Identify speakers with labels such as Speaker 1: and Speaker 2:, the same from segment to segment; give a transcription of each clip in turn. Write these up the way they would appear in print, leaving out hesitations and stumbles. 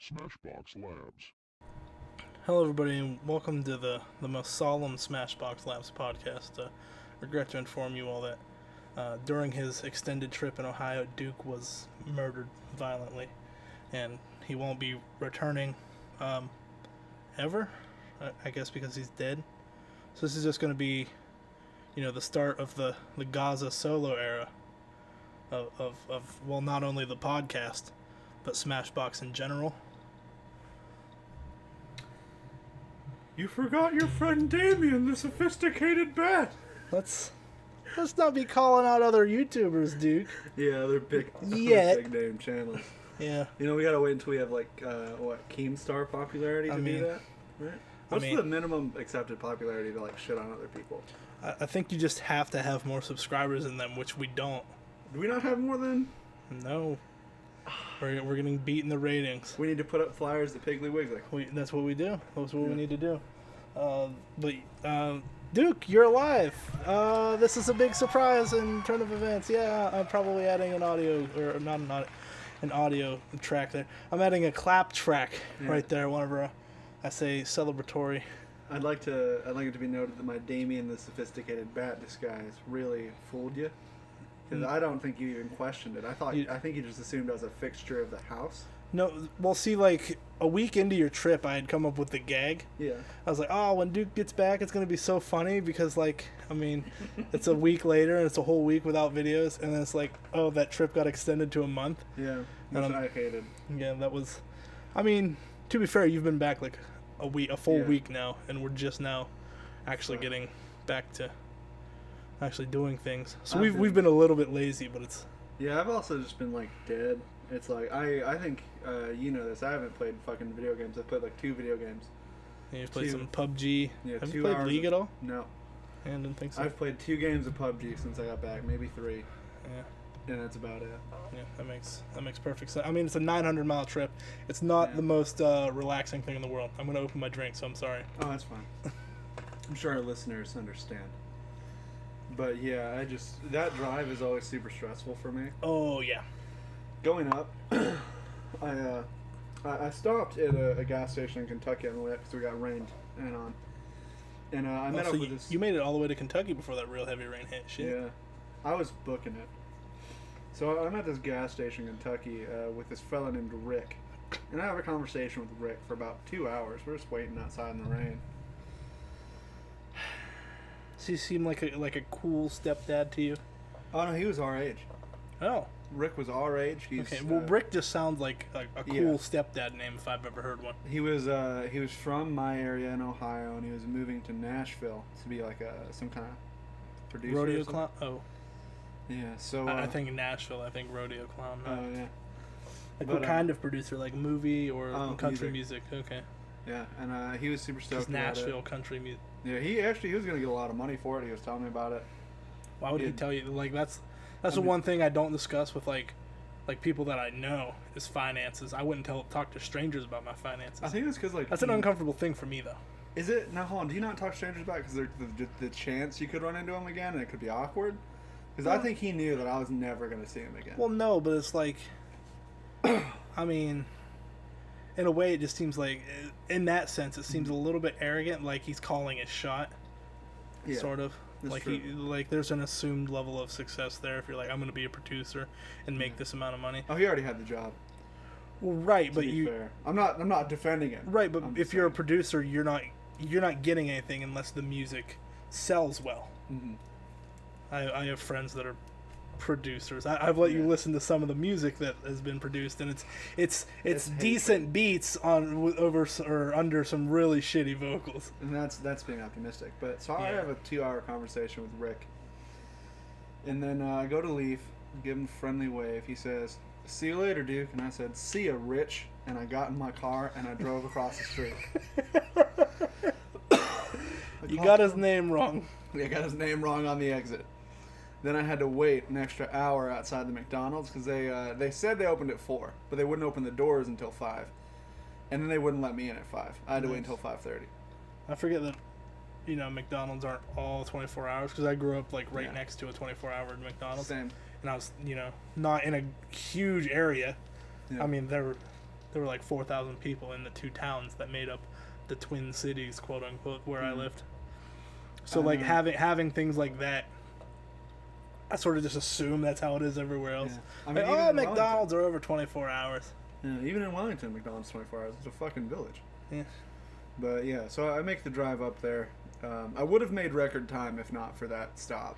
Speaker 1: Smashbox Labs.
Speaker 2: Hello, everybody, and welcome to the most solemn Smashbox Labs podcast. Regret to inform you all that during his extended trip in Ohio, Duke was murdered violently, and he won't be returning ever, I guess, because he's dead. So this is just going to be, the start of the Gaza solo era of well, not only the podcast, but Smashbox in general.
Speaker 3: You forgot your friend Damien, the sophisticated bat.
Speaker 2: Let's not be calling out other YouTubers, Duke.
Speaker 3: Yeah, they're big,
Speaker 2: Yet.
Speaker 3: big name channels.
Speaker 2: Yeah.
Speaker 3: We gotta wait until we have Keemstar popularity to do that, right? What's the minimum accepted popularity to shit on other people?
Speaker 2: I think you just have to have more subscribers than them, which we don't.
Speaker 3: Do we not have more than?
Speaker 2: No. We're getting beat in the ratings.
Speaker 3: We need to put up flyers at Piggly Wiggly.
Speaker 2: That's what we do. That's what we need to do. Duke, you're alive. This is a big surprise in turn of events. Yeah, I'm probably adding an audio, or not an audio track there. I'm adding a clap track right there whenever I say celebratory.
Speaker 3: I'd like it to be noted that my Damien the sophisticated bat disguise really fooled you. Because I don't think you even questioned it. I think you just assumed I was a fixture of the house.
Speaker 2: No, well, see, a week into your trip, I had come up with the gag.
Speaker 3: Yeah.
Speaker 2: I was like, oh, when Duke gets back, it's going to be so funny because, it's a week later and it's a whole week without videos. And then it's like, oh, that trip got extended to a month.
Speaker 3: Yeah, which I hated.
Speaker 2: Yeah, that was... to be fair, you've been back, a full week now. And we're just now actually getting back to actually doing things. So we've been a little bit lazy, but it's...
Speaker 3: Yeah, I've also just been, dead. It's I think, you know this, I haven't played fucking video games. I've played, 2 video games.
Speaker 2: Yeah, you've played some PUBG.
Speaker 3: Yeah,
Speaker 2: Have you played League at all?
Speaker 3: No.
Speaker 2: Yeah, I didn't think so.
Speaker 3: I've played 2 games of PUBG since I got back, maybe 3.
Speaker 2: Yeah.
Speaker 3: And that's about it.
Speaker 2: Yeah, that makes perfect sense. It's a 900-mile trip. It's not the most relaxing thing in the world. I'm going to open my drink, so I'm sorry.
Speaker 3: Oh, that's fine. I'm sure our listeners understand. But yeah, that drive is always super stressful for me.
Speaker 2: Oh, yeah.
Speaker 3: Going up, I stopped at a gas station in Kentucky on the way up because we got rained in on. And I met up with this...
Speaker 2: You made it all the way to Kentucky before that real heavy rain hit. Shit.
Speaker 3: Yeah. I was booking it. So I'm at this gas station in Kentucky with this fella named Rick. And I have a conversation with Rick for about 2 hours. We're just waiting outside in the rain.
Speaker 2: Does he seem like a cool stepdad to you?
Speaker 3: Oh, no, he was our age.
Speaker 2: Oh.
Speaker 3: Rick was our age.
Speaker 2: Okay, well, Rick just sounds like a cool stepdad name if I've ever heard one.
Speaker 3: He was from my area in Ohio, and he was moving to Nashville to be some kind of producer.
Speaker 2: Rodeo clown? Oh.
Speaker 3: Yeah, so...
Speaker 2: I think Nashville, I think rodeo clown.
Speaker 3: Oh, yeah.
Speaker 2: What kind of producer? Like movie or country music? Okay.
Speaker 3: Yeah, and he was super stoked about it.
Speaker 2: Nashville country music.
Speaker 3: Yeah, he was going to get a lot of money for it. He was telling me about it.
Speaker 2: Why would he tell you? That's the one thing I don't discuss with people that I know is finances. I wouldn't talk to strangers about my finances.
Speaker 3: I think it's because
Speaker 2: that's an uncomfortable thing for me though.
Speaker 3: Is it? Now hold on. Do you not talk to strangers about it because the chance you could run into him again and it could be awkward? Because I think he knew that I was never going to see him again.
Speaker 2: Well, no, but it's in a way, it just seems in that sense, it seems a little bit arrogant, like he's calling his shot. Yeah, sort of. There's an assumed level of success there if you're I'm going to be a producer and make this amount of money.
Speaker 3: Oh, he already had the job.
Speaker 2: Well, right, but
Speaker 3: fair. I'm not defending him.
Speaker 2: Right, but if you're a producer, you're not getting anything unless the music sells well. Mm-hmm. I have friends that are producers. I've let you listen to some of the music that has been produced, and it's decent beats under some really shitty vocals.
Speaker 3: And that's being optimistic. But so I have a 2-hour conversation with Rick, and then I go to leave, give him a friendly wave. He says, "See you later, Duke," and I said, "See ya, Rich." And I got in my car and I drove across the street.
Speaker 2: You got his name wrong.
Speaker 3: I got his name wrong on the exit. Then I had to wait an extra hour outside the McDonald's because they said they opened at 4, but they wouldn't open the doors until 5. And then they wouldn't let me in at 5. I had to wait until 5:30.
Speaker 2: I forget that, McDonald's aren't all 24 hours because I grew up right next to a 24-hour McDonald's.
Speaker 3: Same.
Speaker 2: And I was, not in a huge area. Yeah. there were like 4,000 people in the two towns that made up the Twin Cities, quote unquote, where I lived. So like having things like that, I sort of just assume that's how it is everywhere else.
Speaker 3: Yeah. I mean,
Speaker 2: like, McDonald's are over 24 hours.
Speaker 3: Yeah, even in Wellington, McDonald's 24 hours. It's a fucking village.
Speaker 2: Yeah.
Speaker 3: But yeah, so I make the drive up there. I would have made record time if not for that stop.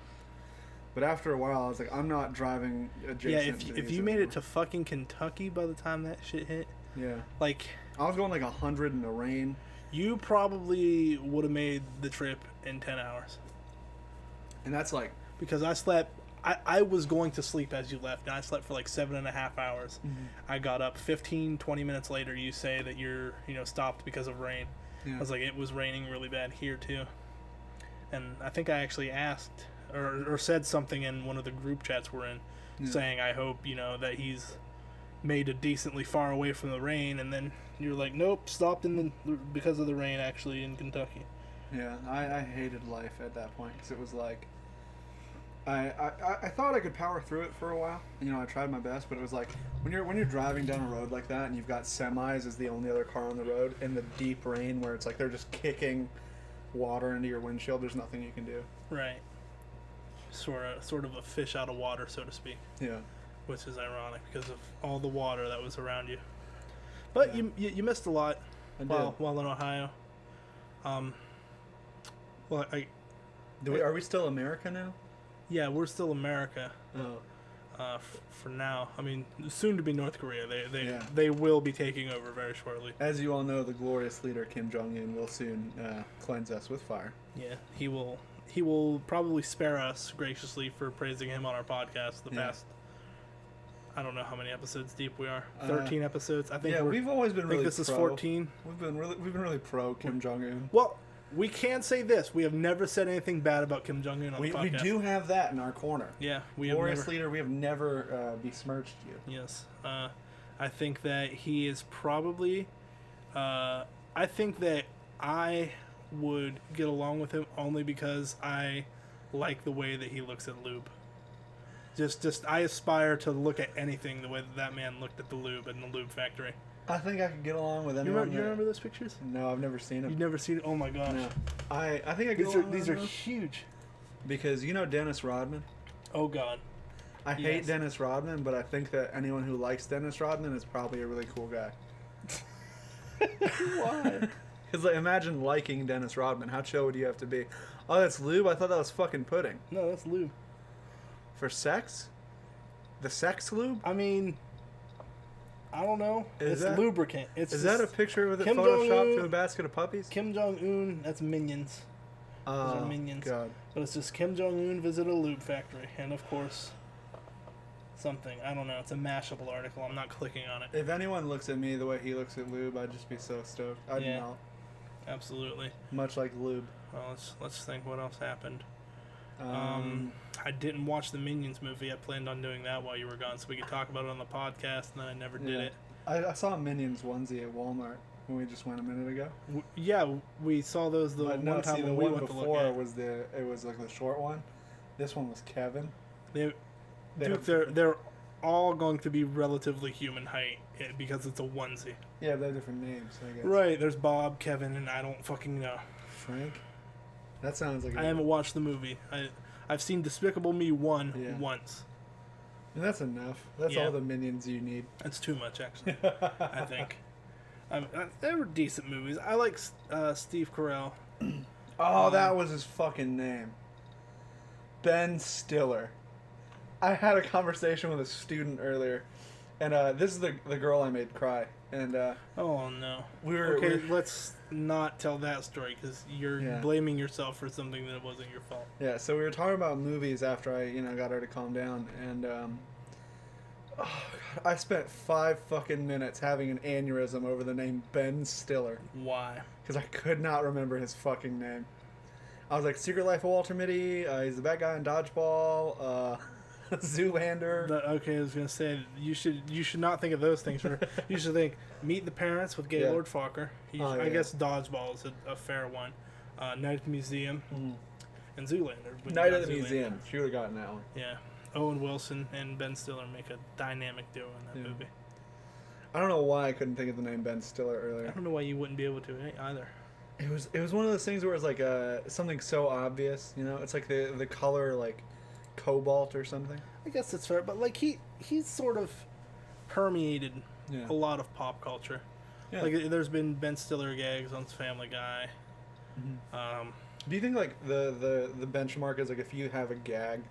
Speaker 3: But after a while, I was like, I'm not driving adjacent.
Speaker 2: Yeah, if you made it to fucking Kentucky by the time that shit hit.
Speaker 3: Yeah.
Speaker 2: Like,
Speaker 3: I was going like 100 in the rain.
Speaker 2: You probably would have made the trip in 10 hours.
Speaker 3: And that's like...
Speaker 2: Because I slept... I was going to sleep as you left, and I slept for like 7.5 hours. Mm-hmm. I got up 15, 20 minutes later. You say that you're, stopped because of rain. Yeah. I was like, it was raining really bad here, too. And I think I actually asked, or said something in one of the group chats we're in, saying, I hope, that he's made it decently far away from the rain, and then you're like, nope, stopped because of the rain, actually, in Kentucky.
Speaker 3: Yeah, I hated life at that point, because it was like, I thought I could power through it for a while. I tried my best, but it was like, when you're driving down a road like that, and you've got semis as the only other car on the road, in the deep rain where it's like they're just kicking water into your windshield, there's nothing you can do.
Speaker 2: Right. Sort of a fish out of water, so to speak.
Speaker 3: Yeah.
Speaker 2: Which is ironic because of all the water that was around you. But yeah. you missed a lot while in Ohio.
Speaker 3: Are we still America now?
Speaker 2: Yeah, we're still America.
Speaker 3: Oh.
Speaker 2: For now. I mean, soon to be North Korea. They will be taking over very shortly.
Speaker 3: As you all know, the glorious leader Kim Jong-un will soon cleanse us with fire.
Speaker 2: Yeah, he will probably spare us graciously for praising him on our podcast the past. I don't know how many episodes deep we are. 13 episodes. I think. Yeah,
Speaker 3: we've always been really.
Speaker 2: I think this is 14.
Speaker 3: We've been really pro Kim Jong-un.
Speaker 2: Well, we can say this: we have never said anything bad about Kim Jong-un on the podcast. We
Speaker 3: do have that in our corner.
Speaker 2: Yeah,
Speaker 3: glorious leader. We have never besmirched you.
Speaker 2: Yes, I think that he is probably. I think that I would get along with him only because I like the way that he looks at lube. Just I aspire to look at anything the way that man looked at the lube in the lube factory.
Speaker 3: I think I could get along with anyone.
Speaker 2: You remember those pictures?
Speaker 3: No, I've never seen them.
Speaker 2: You've never seen it? Oh my gosh. No.
Speaker 3: I think I get along with
Speaker 2: these are huge.
Speaker 3: Because Dennis Rodman?
Speaker 2: Oh God.
Speaker 3: I hate Dennis Rodman, but I think that anyone who likes Dennis Rodman is probably a really cool guy. Why? Because imagine liking Dennis Rodman. How chill would you have to be? Oh, that's lube? I thought that was fucking pudding.
Speaker 2: No, that's lube. For
Speaker 3: sex? The sex lube?
Speaker 2: I mean, I don't know. It's lubricant.
Speaker 3: Is that a picture with it photoshopped to a basket of puppies?
Speaker 2: Kim Jong-un, that's Minions. Those are Minions.
Speaker 3: God.
Speaker 2: But it's just Kim Jong-un visit a lube factory. And of course, something. I don't know. It's a Mashable article. I'm not clicking on it.
Speaker 3: If anyone looks at me the way he looks at lube, I'd just be so stoked. I'd melt.
Speaker 2: Absolutely.
Speaker 3: Much like lube.
Speaker 2: Well, let's think what else happened. I didn't watch the Minions movie. I planned on doing that while you were gone so we could talk about it on the podcast, and then I never did it.
Speaker 3: I saw a Minions onesie at Walmart when we just went a minute ago.
Speaker 2: We saw those one time when we went to look at.
Speaker 3: It was like the short one. This one was Kevin.
Speaker 2: They're all going to be relatively human height because it's a onesie.
Speaker 3: Yeah, they have different names, I guess.
Speaker 2: Right, there's Bob, Kevin, and I don't fucking know.
Speaker 3: Frank? That sounds like
Speaker 2: I haven't watched the movie. I've seen Despicable Me 1 once.
Speaker 3: And that's enough. That's all the Minions you need.
Speaker 2: That's too much, actually. I think. They were decent movies. I like Steve Carell.
Speaker 3: That was his fucking name. Ben Stiller. I had a conversation with a student earlier, and this is the girl I made cry. And
Speaker 2: oh no, let's not tell that story because you're blaming yourself for something that wasn't your fault.
Speaker 3: Yeah, so we were talking about movies after I got her to calm down, and I spent 5 fucking minutes having an aneurysm over the name Ben Stiller.
Speaker 2: Why?
Speaker 3: Because I could not remember his fucking name. I was like, Secret Life of Walter Mitty. He's the bad guy in Dodgeball. Zoolander.
Speaker 2: I was gonna say you should not think of those things. You should think Meet the Parents with Gaylord Fokker. I guess Dodgeball is a fair one. Night at the Museum and Zoolander.
Speaker 3: Night at the Museum. She would have gotten that one.
Speaker 2: Yeah, Owen Wilson and Ben Stiller make a dynamic duo in that movie.
Speaker 3: I don't know why I couldn't think of the name Ben Stiller earlier.
Speaker 2: I don't know why you wouldn't be able to either.
Speaker 3: It was one of those things where it's like something so obvious, you know? It's like the color like cobalt or something.
Speaker 2: I guess that's fair, but like he's sort of permeated a lot of pop culture. Yeah. Like there's been Ben Stiller gags on Family Guy. Mm-hmm.
Speaker 3: Do you think like the benchmark is like if you have a gag,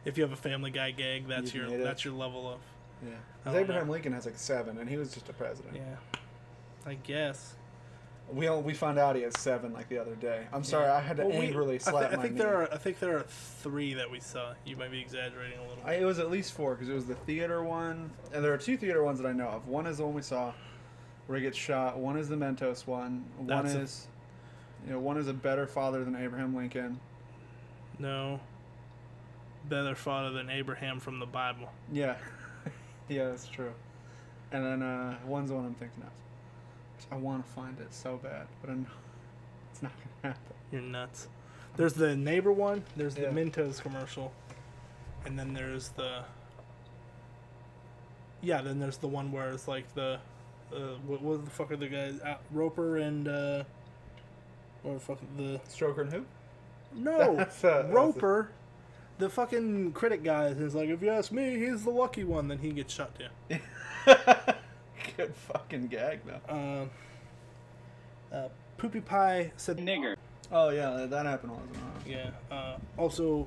Speaker 2: if you have a Family Guy gag, that's your level of.
Speaker 3: Yeah. Because Abraham Lincoln has like 7, and he was just a president.
Speaker 2: Yeah. I guess.
Speaker 3: We found out he has 7 like the other day. I'm sorry, I had to angrily slap my knee.
Speaker 2: I think there are 3 that we saw. You might be exaggerating a little bit.
Speaker 3: It was at least 4 because it was the theater one, and there are 2 theater ones that I know of. One is the one we saw where he gets shot. One is the Mentos one. One is a better father than Abraham Lincoln.
Speaker 2: No. Better father than Abraham from the Bible.
Speaker 3: Yeah. Yeah, that's true. And then one's the one I'm thinking of. I want to find it so bad, but I know it's not going to happen.
Speaker 2: You're nuts. There's the neighbor one. There's the Mentos commercial. And then there's the... Yeah, then there's the one where it's like the... what the fuck are the guys? Roper and... What the fuck? The...
Speaker 3: Stroker and who?
Speaker 2: No! Roper... The fucking critic guy is like, if you ask me, he's the lucky one. Then he gets shot too.
Speaker 3: Good fucking gag, though.
Speaker 2: Poodiepie said
Speaker 1: nigger.
Speaker 3: Oh, yeah, that happened all the time.
Speaker 2: Yeah. Also,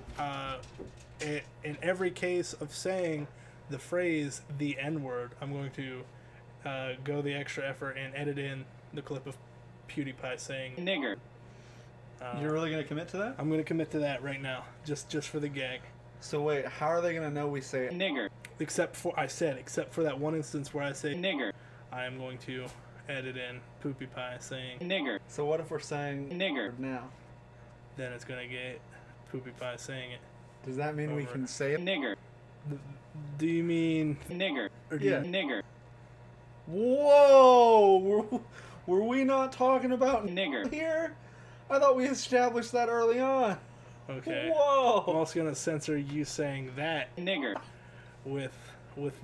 Speaker 2: in every case of saying the phrase, the N-word, I'm going to go the extra effort and edit in the clip of PewDiePie saying
Speaker 1: nigger.
Speaker 3: You're really going to commit to that?
Speaker 2: I'm going to commit to that right now, just for the gag.
Speaker 3: So wait, how are they going to know we say
Speaker 1: nigger?
Speaker 2: Except for that one instance where I say
Speaker 1: nigger.
Speaker 2: I am going to edit in PewDiePie saying
Speaker 1: nigger.
Speaker 3: So what if we're saying
Speaker 1: nigger
Speaker 3: now?
Speaker 2: Then it's going to get PewDiePie saying it.
Speaker 3: Does that mean we can say it?
Speaker 1: Nigger.
Speaker 2: Do you mean
Speaker 1: nigger?
Speaker 2: Or
Speaker 1: nigger.
Speaker 3: Whoa! Were we not talking about
Speaker 1: nigger
Speaker 3: here? I thought we established that early on.
Speaker 2: Okay.
Speaker 3: Whoa!
Speaker 2: I'm also gonna censor you saying that
Speaker 1: nigger
Speaker 2: with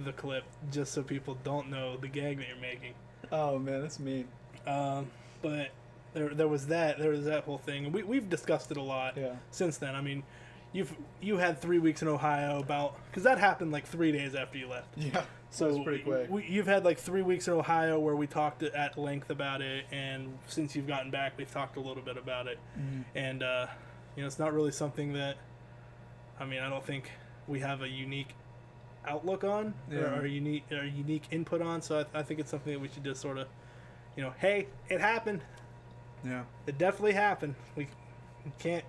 Speaker 2: the clip, just so people don't know the gag that you're making.
Speaker 3: Oh man, that's mean.
Speaker 2: But there was that whole thing, and we've discussed it a lot since then. I mean, you had 3 weeks in Ohio because that happened like 3 days after you left.
Speaker 3: Yeah.
Speaker 2: So
Speaker 3: it was pretty quick.
Speaker 2: You've had like 3 weeks in Ohio where we talked at length about it, and since you've gotten back, we've talked a little bit about it. Mm-hmm. And it's not really something that, I mean, I don't think we have a unique outlook on or unique input on. So I think it's something that we should just sort of, hey, it happened.
Speaker 3: Yeah.
Speaker 2: It definitely happened. We can't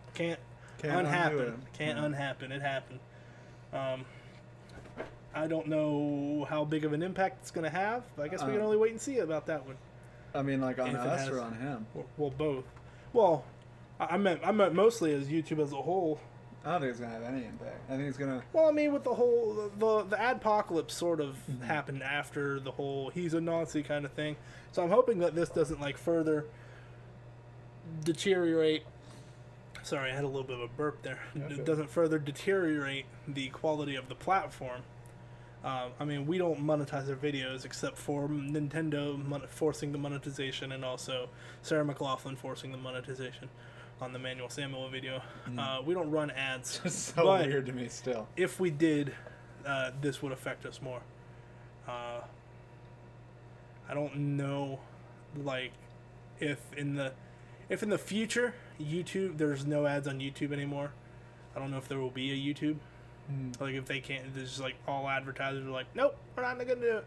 Speaker 2: unhappen. Can't unhappen. It happened. I don't know how big of an impact it's going to have, but I guess we can only wait and see about that one.
Speaker 3: I mean, like on us or on him?
Speaker 2: Well, both. Well, I meant mostly as YouTube as a whole.
Speaker 3: I don't think it's going to have any impact. I think it's going to...
Speaker 2: Well, I mean, with the whole... The adpocalypse sort of happened after the whole he's a Nazi kind of thing. So I'm hoping that this doesn't, like, further deteriorate... Sorry, I had a little bit of a burp there. Okay. It doesn't further deteriorate the quality of the platform. I mean, we don't monetize our videos except for Nintendo forcing the monetization and also Sarah McLachlan forcing the monetization on the Manuel Samuel video. We don't run ads.
Speaker 3: It's so weird to me still.
Speaker 2: If we did, this would affect us more. I don't know, like, if in the future YouTube there's no ads on YouTube anymore. I don't know if there will be a YouTube. Like if they can't, there's just like all advertisers are like, nope, we're not gonna do it.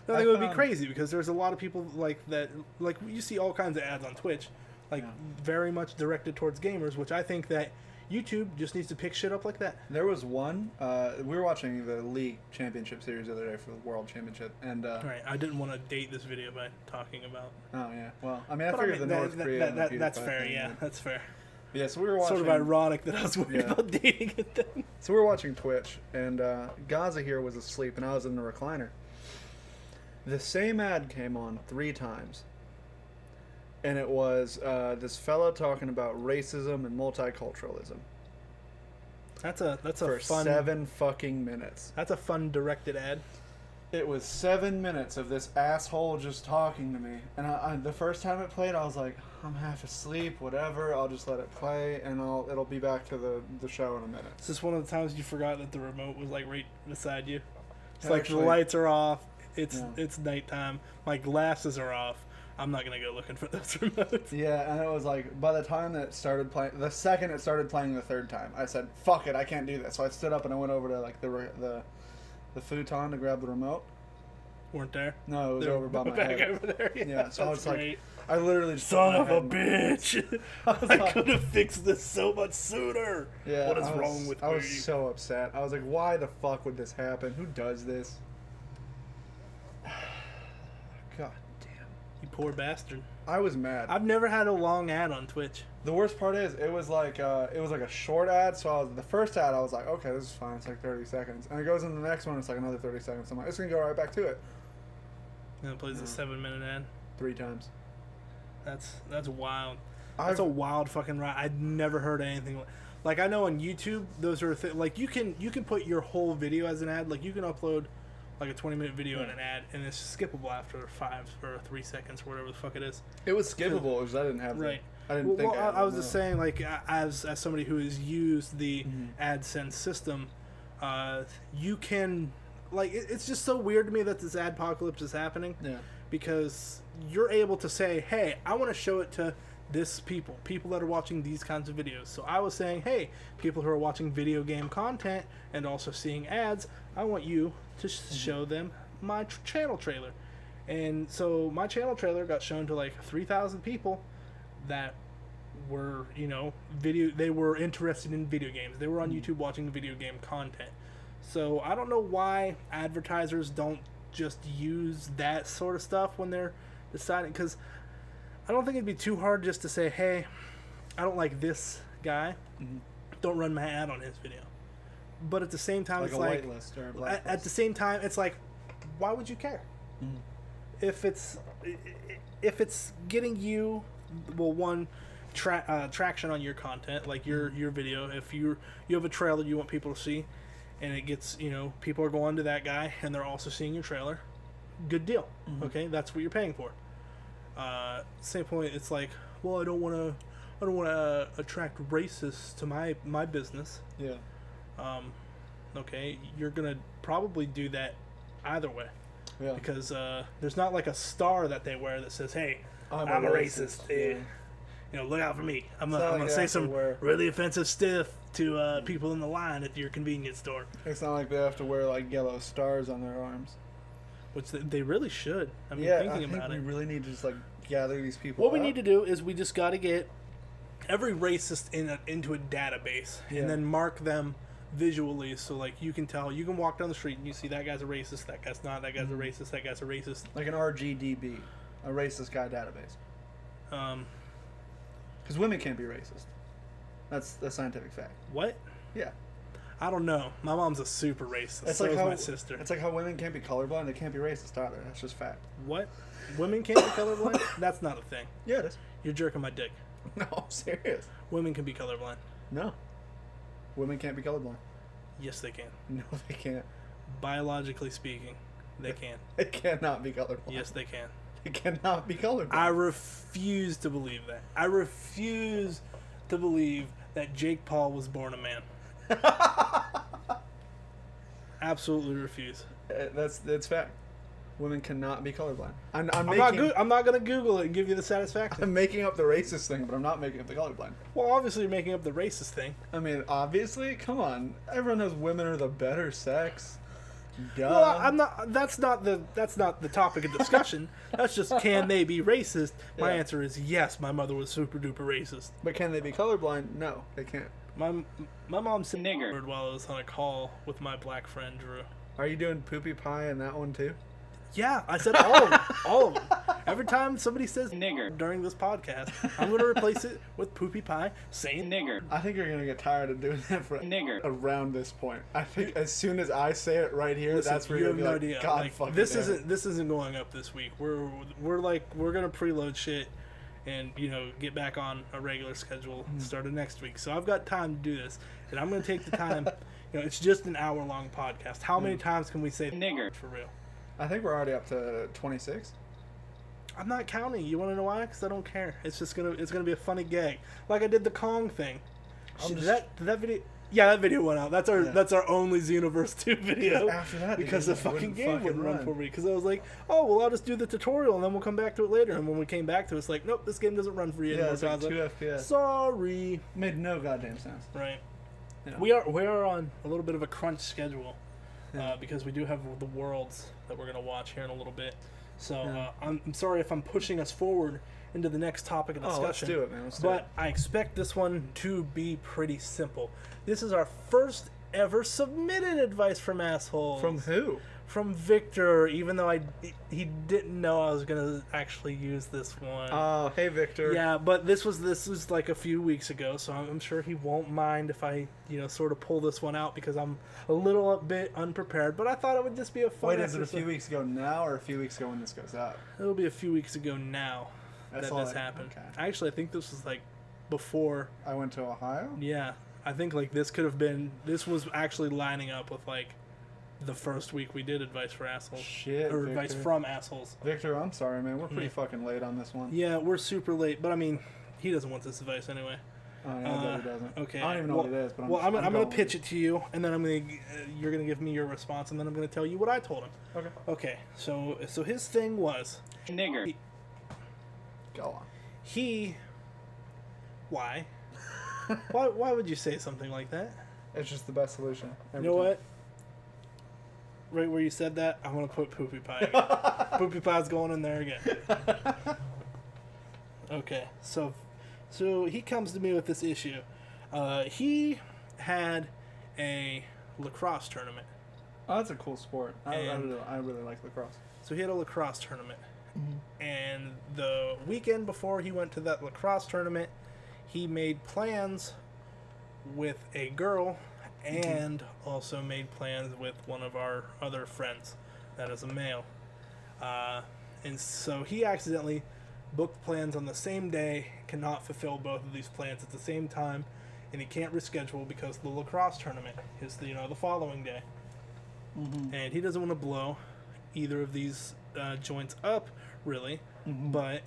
Speaker 2: I think it would be crazy because there's a lot of people like that. Like you see all kinds of ads on Twitch, like very much directed towards gamers, which I think that YouTube just needs to pick shit up like that.
Speaker 3: There was one. We were watching the League Championship Series the other day for the World Championship, and
Speaker 2: right. I didn't want to date this video by talking about.
Speaker 3: Oh yeah. Well, I mean, I figured the North Korea.
Speaker 2: That's fair. Yeah, that's fair.
Speaker 3: Yeah, so we were watching...
Speaker 2: Sort of ironic that I was worried about dating it then.
Speaker 3: So we were watching Twitch, and Gaza here was asleep, and I was in the recliner. The same ad came on 3 times. And it was this fella talking about racism and multiculturalism.
Speaker 2: That's a
Speaker 3: for
Speaker 2: fun...
Speaker 3: 7 fucking minutes.
Speaker 2: That's a fun directed ad.
Speaker 3: It was 7 minutes of this asshole just talking to me, and I the first time it played, I was like, I'm half asleep, whatever. I'll just let it play, and it'll be back to the show in a minute.
Speaker 2: Is this one of the times you forgot that the remote was like right beside you? It's
Speaker 3: Actually,
Speaker 2: like the lights are off. It's nighttime. My glasses are off. I'm not gonna go looking for those remotes.
Speaker 3: Yeah, and it was like, by the time that it started playing, the second it started playing the third time, I said, fuck it, I can't do this. So I stood up and I went over to like the futon to grab the remote.
Speaker 2: Weren't there?
Speaker 3: No, it was over by my
Speaker 2: back
Speaker 3: head.
Speaker 2: over there.
Speaker 3: Yeah, so I was
Speaker 2: great.
Speaker 3: like, I literally just
Speaker 2: Son
Speaker 3: put
Speaker 2: of
Speaker 3: my
Speaker 2: a
Speaker 3: head
Speaker 2: bitch! I could have fixed this so much sooner.
Speaker 3: Yeah,
Speaker 2: what is wrong with me?
Speaker 3: I was so upset. I was like, why the fuck would this happen? Who does this? God damn.
Speaker 2: You poor bastard.
Speaker 3: I was mad.
Speaker 2: I've never had a long ad on Twitch.
Speaker 3: The worst part is, it was like a short ad. So the first ad, I was like, okay, this is fine. It's like 30 seconds, and it goes into the next one. It's like another 30 seconds. I'm like, it's gonna go right back to it.
Speaker 2: And it plays a 7-minute ad.
Speaker 3: 3 times.
Speaker 2: That's wild. That's a wild fucking ride. I'd never heard anything like. I know on YouTube, those are like you can put your whole video as an ad. Like you can upload like a 20-minute video in an ad, and it's skippable after 5 or 3 seconds or whatever the fuck it is.
Speaker 3: It was skippable because I didn't have
Speaker 2: right.
Speaker 3: I didn't think.
Speaker 2: I was just saying, like, as somebody who has used the AdSense system, you can, like, it's just so weird to me that this adpocalypse is happening.
Speaker 3: Yeah.
Speaker 2: Because you're able to say, hey, I want to show it to this people that are watching these kinds of videos. So I was saying, hey, people who are watching video game content and also seeing ads, I want you to show them my channel trailer. And so my channel trailer got shown to like 3,000 people that were, they were interested in video games. They were on YouTube watching video game content. So I don't know why advertisers don't just use that sort of stuff when they're deciding, because I don't think it'd be too hard just to say, hey, I don't like this guy, don't run my ad on his video. But at the same time,
Speaker 3: like
Speaker 2: it's
Speaker 3: a
Speaker 2: like
Speaker 3: whitelist or a blacklist.
Speaker 2: At the same time, it's like, why would you care? If it's getting you, well, one, traction on your content, like your video. If you have a trailer you want people to see, and it gets, people are going to that guy and they're also seeing your trailer, good deal. Okay, that's what you're paying for. Same point, it's like, well, I don't want to attract racists to my business.
Speaker 3: Yeah.
Speaker 2: Okay, you're gonna probably do that either way.
Speaker 3: Yeah.
Speaker 2: Because there's not like a star that they wear that says, hey, I'm a racist.
Speaker 3: Yeah.
Speaker 2: Look out for me. I'm gonna say some really offensive stuff to people in the line at your convenience store.
Speaker 3: It's not like they have to wear like yellow stars on their arms.
Speaker 2: Which they really should. I mean,
Speaker 3: I
Speaker 2: think
Speaker 3: we really need to just like gather these people.
Speaker 2: What we need to do is we just got to get every racist into a database and then mark them visually, so like you can tell, you can walk down the street and you see that guy's a racist, that guy's not, that guy's a racist, that guy's a racist.
Speaker 3: Like an RGDB, a racist guy database. Because women can't be racist. That's a scientific fact.
Speaker 2: What?
Speaker 3: Yeah.
Speaker 2: I don't know. My mom's a super racist.
Speaker 3: It's
Speaker 2: So
Speaker 3: like
Speaker 2: is
Speaker 3: how
Speaker 2: my sister.
Speaker 3: It's like how women can't be colorblind. They can't be racist either. That's just fact.
Speaker 2: What? Women can't be colorblind? That's not a thing.
Speaker 3: Yeah, it is.
Speaker 2: You're jerking my dick.
Speaker 3: No, I'm serious.
Speaker 2: Women can be colorblind.
Speaker 3: No. Women can't be colorblind.
Speaker 2: Yes, they can.
Speaker 3: No, they can't.
Speaker 2: Biologically speaking, they can.
Speaker 3: They cannot be colorblind.
Speaker 2: Yes, they can.
Speaker 3: They cannot be colorblind.
Speaker 2: I refuse to believe that. I refuse to believe that Jake Paul was born a man. Absolutely refuse.
Speaker 3: That's fact. Women cannot be colorblind. I'm
Speaker 2: not gonna Google it and give you the satisfaction.
Speaker 3: I'm making up the racist thing, but I'm not making up the colorblind.
Speaker 2: Well, obviously you're making up the racist thing.
Speaker 3: I mean, obviously, come on. Everyone knows women are the better sex. Duh.
Speaker 2: Well, I'm not. That's not the topic of discussion. That's just, can they be racist? My answer is yes. My mother was super duper racist.
Speaker 3: But can they be colorblind? No, they can't.
Speaker 2: My mom said nigger while I was on a call with my black friend Drew.
Speaker 3: Are you doing Pewdiepie in that one too?
Speaker 2: Yeah, I said all of them. Every time somebody says nigger during this podcast, I'm going to replace it with Pewdiepie saying nigger.
Speaker 3: I think you're going to get tired of doing that for nigger around this point. I think as soon as I say it right here, that's where you're going to be like, God fucking
Speaker 2: this isn't going up this week. We're going to preload shit and, get back on a regular schedule starting next week. So I've got time to do this, and I'm going to take the time. It's just an hour-long podcast. How many times can we say nigger for real?
Speaker 3: I think we're already up to 26.
Speaker 2: I'm not counting. You want to know why? Because I don't care. It's gonna be a funny gag, like I did the Kong thing. Did that video? Yeah, that video went out. That's our only Xenoverse 2 video.
Speaker 3: After that,
Speaker 2: because the fucking game wouldn't run for me. Because I was like, oh well, I'll just do the tutorial and then we'll come back to it later. And when we came back to it, it's like, nope, this game doesn't run for you anymore.
Speaker 3: It's like 2 FPS.
Speaker 2: Sorry.
Speaker 3: Made no goddamn sense.
Speaker 2: Right.
Speaker 3: Yeah.
Speaker 2: We are on a little bit of a crunch schedule because we do have the Worlds that we're gonna watch here in a little bit. So I'm sorry if I'm pushing us forward into the next topic of discussion.
Speaker 3: Let's do it, man. Let's do it.
Speaker 2: I expect this one to be pretty simple. This is our first ever submitted advice from assholes.
Speaker 3: From who?
Speaker 2: From Victor, even though he didn't know I was gonna actually use this one.
Speaker 3: Oh, hey Victor.
Speaker 2: Yeah, but this was like a few weeks ago, so I'm sure he won't mind if I sort of pull this one out because I'm a bit unprepared. But I thought it would just be a fun.
Speaker 3: Wait, is it a few weeks ago now or a few weeks ago when this goes out?
Speaker 2: It'll be a few weeks ago now that this happened.
Speaker 3: Okay.
Speaker 2: Actually, I think this was like before
Speaker 3: I went to Ohio.
Speaker 2: Yeah, I think like this was actually lining up with like the first week we did advice for assholes.
Speaker 3: Shit,
Speaker 2: or
Speaker 3: Victor.
Speaker 2: advice from assholes.
Speaker 3: Victor, I'm sorry, man. We're pretty fucking late on this one.
Speaker 2: Yeah, we're super late, but I mean, he doesn't want this advice anyway.
Speaker 3: Oh, yeah, I bet he doesn't.
Speaker 2: Okay.
Speaker 3: I don't even know what it is, but
Speaker 2: I'm gonna pitch it to you, and then you're gonna give me your response, and then I'm gonna tell you what I told him.
Speaker 3: Okay.
Speaker 2: Okay. So his thing was
Speaker 1: nigger.
Speaker 3: Go on.
Speaker 2: Why? Why would you say something like that?
Speaker 3: It's just the best solution.
Speaker 2: You know what? Right where you said that, I'm gonna put Poopie Pie. Poopie Pie's going in there again. Okay, so he comes to me with this issue. He had a lacrosse tournament.
Speaker 3: Oh, that's a cool sport. I really like lacrosse.
Speaker 2: So he had a lacrosse tournament, and the weekend before he went to that lacrosse tournament, he made plans with a girl. And also made plans with one of our other friends that is a male. And so he accidentally booked plans on the same day, cannot fulfill both of these plans at the same time, and he can't reschedule because the lacrosse tournament is the following day. Mm-hmm. And he doesn't want to blow either of these joints up, really. Mm-hmm. But,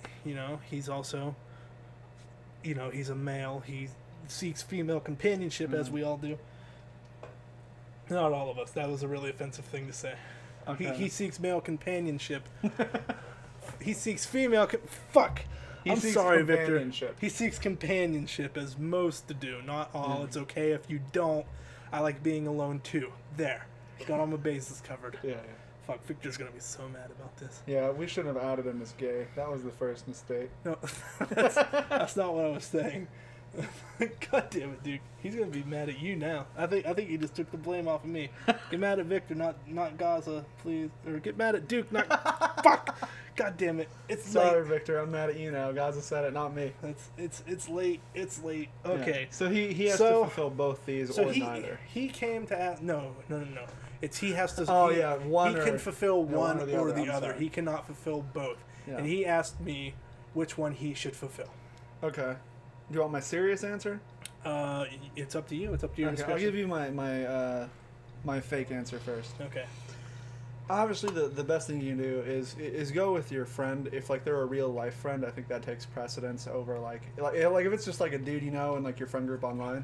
Speaker 2: he's also, he's a male. He seeks female companionship, as we all do. Not all of us. That was a really offensive thing to say. Okay. He seeks male companionship. He seeks female... Fuck! I'm sorry, Victor. He seeks companionship, as most do. Not all. It's okay if you don't. I like being alone, too. There. Got all my bases covered.
Speaker 3: Yeah.
Speaker 2: Fuck, Victor's gonna be so mad about this.
Speaker 3: Yeah, we shouldn't have outed him as gay. That was the first mistake.
Speaker 2: No, that's not what I was saying. God damn it, Duke. He's gonna be mad at you now. I think he just took the blame off of me. Get mad at Victor, not Gaza, please. Or get mad at Duke, not fuck. God damn it.
Speaker 3: Sorry, Victor, I'm mad at you now. Gaza said it, not me.
Speaker 2: It's late. It's late. Okay.
Speaker 3: Yeah. So he has to fulfill both these or neither.
Speaker 2: He came to ask no. He has to
Speaker 3: one
Speaker 2: he can fulfill one or the other.
Speaker 3: Sorry.
Speaker 2: He cannot fulfill both. Yeah. And he asked me which one he should fulfill.
Speaker 3: Okay. Do you want my serious answer?
Speaker 2: It's up to you. It's up to your discretion.
Speaker 3: I'll give you my fake answer first.
Speaker 2: Okay.
Speaker 3: Obviously, the best thing you can do is go with your friend. If like they're a real life friend, I think that takes precedence over like if it's just like a dude and like your friend group online,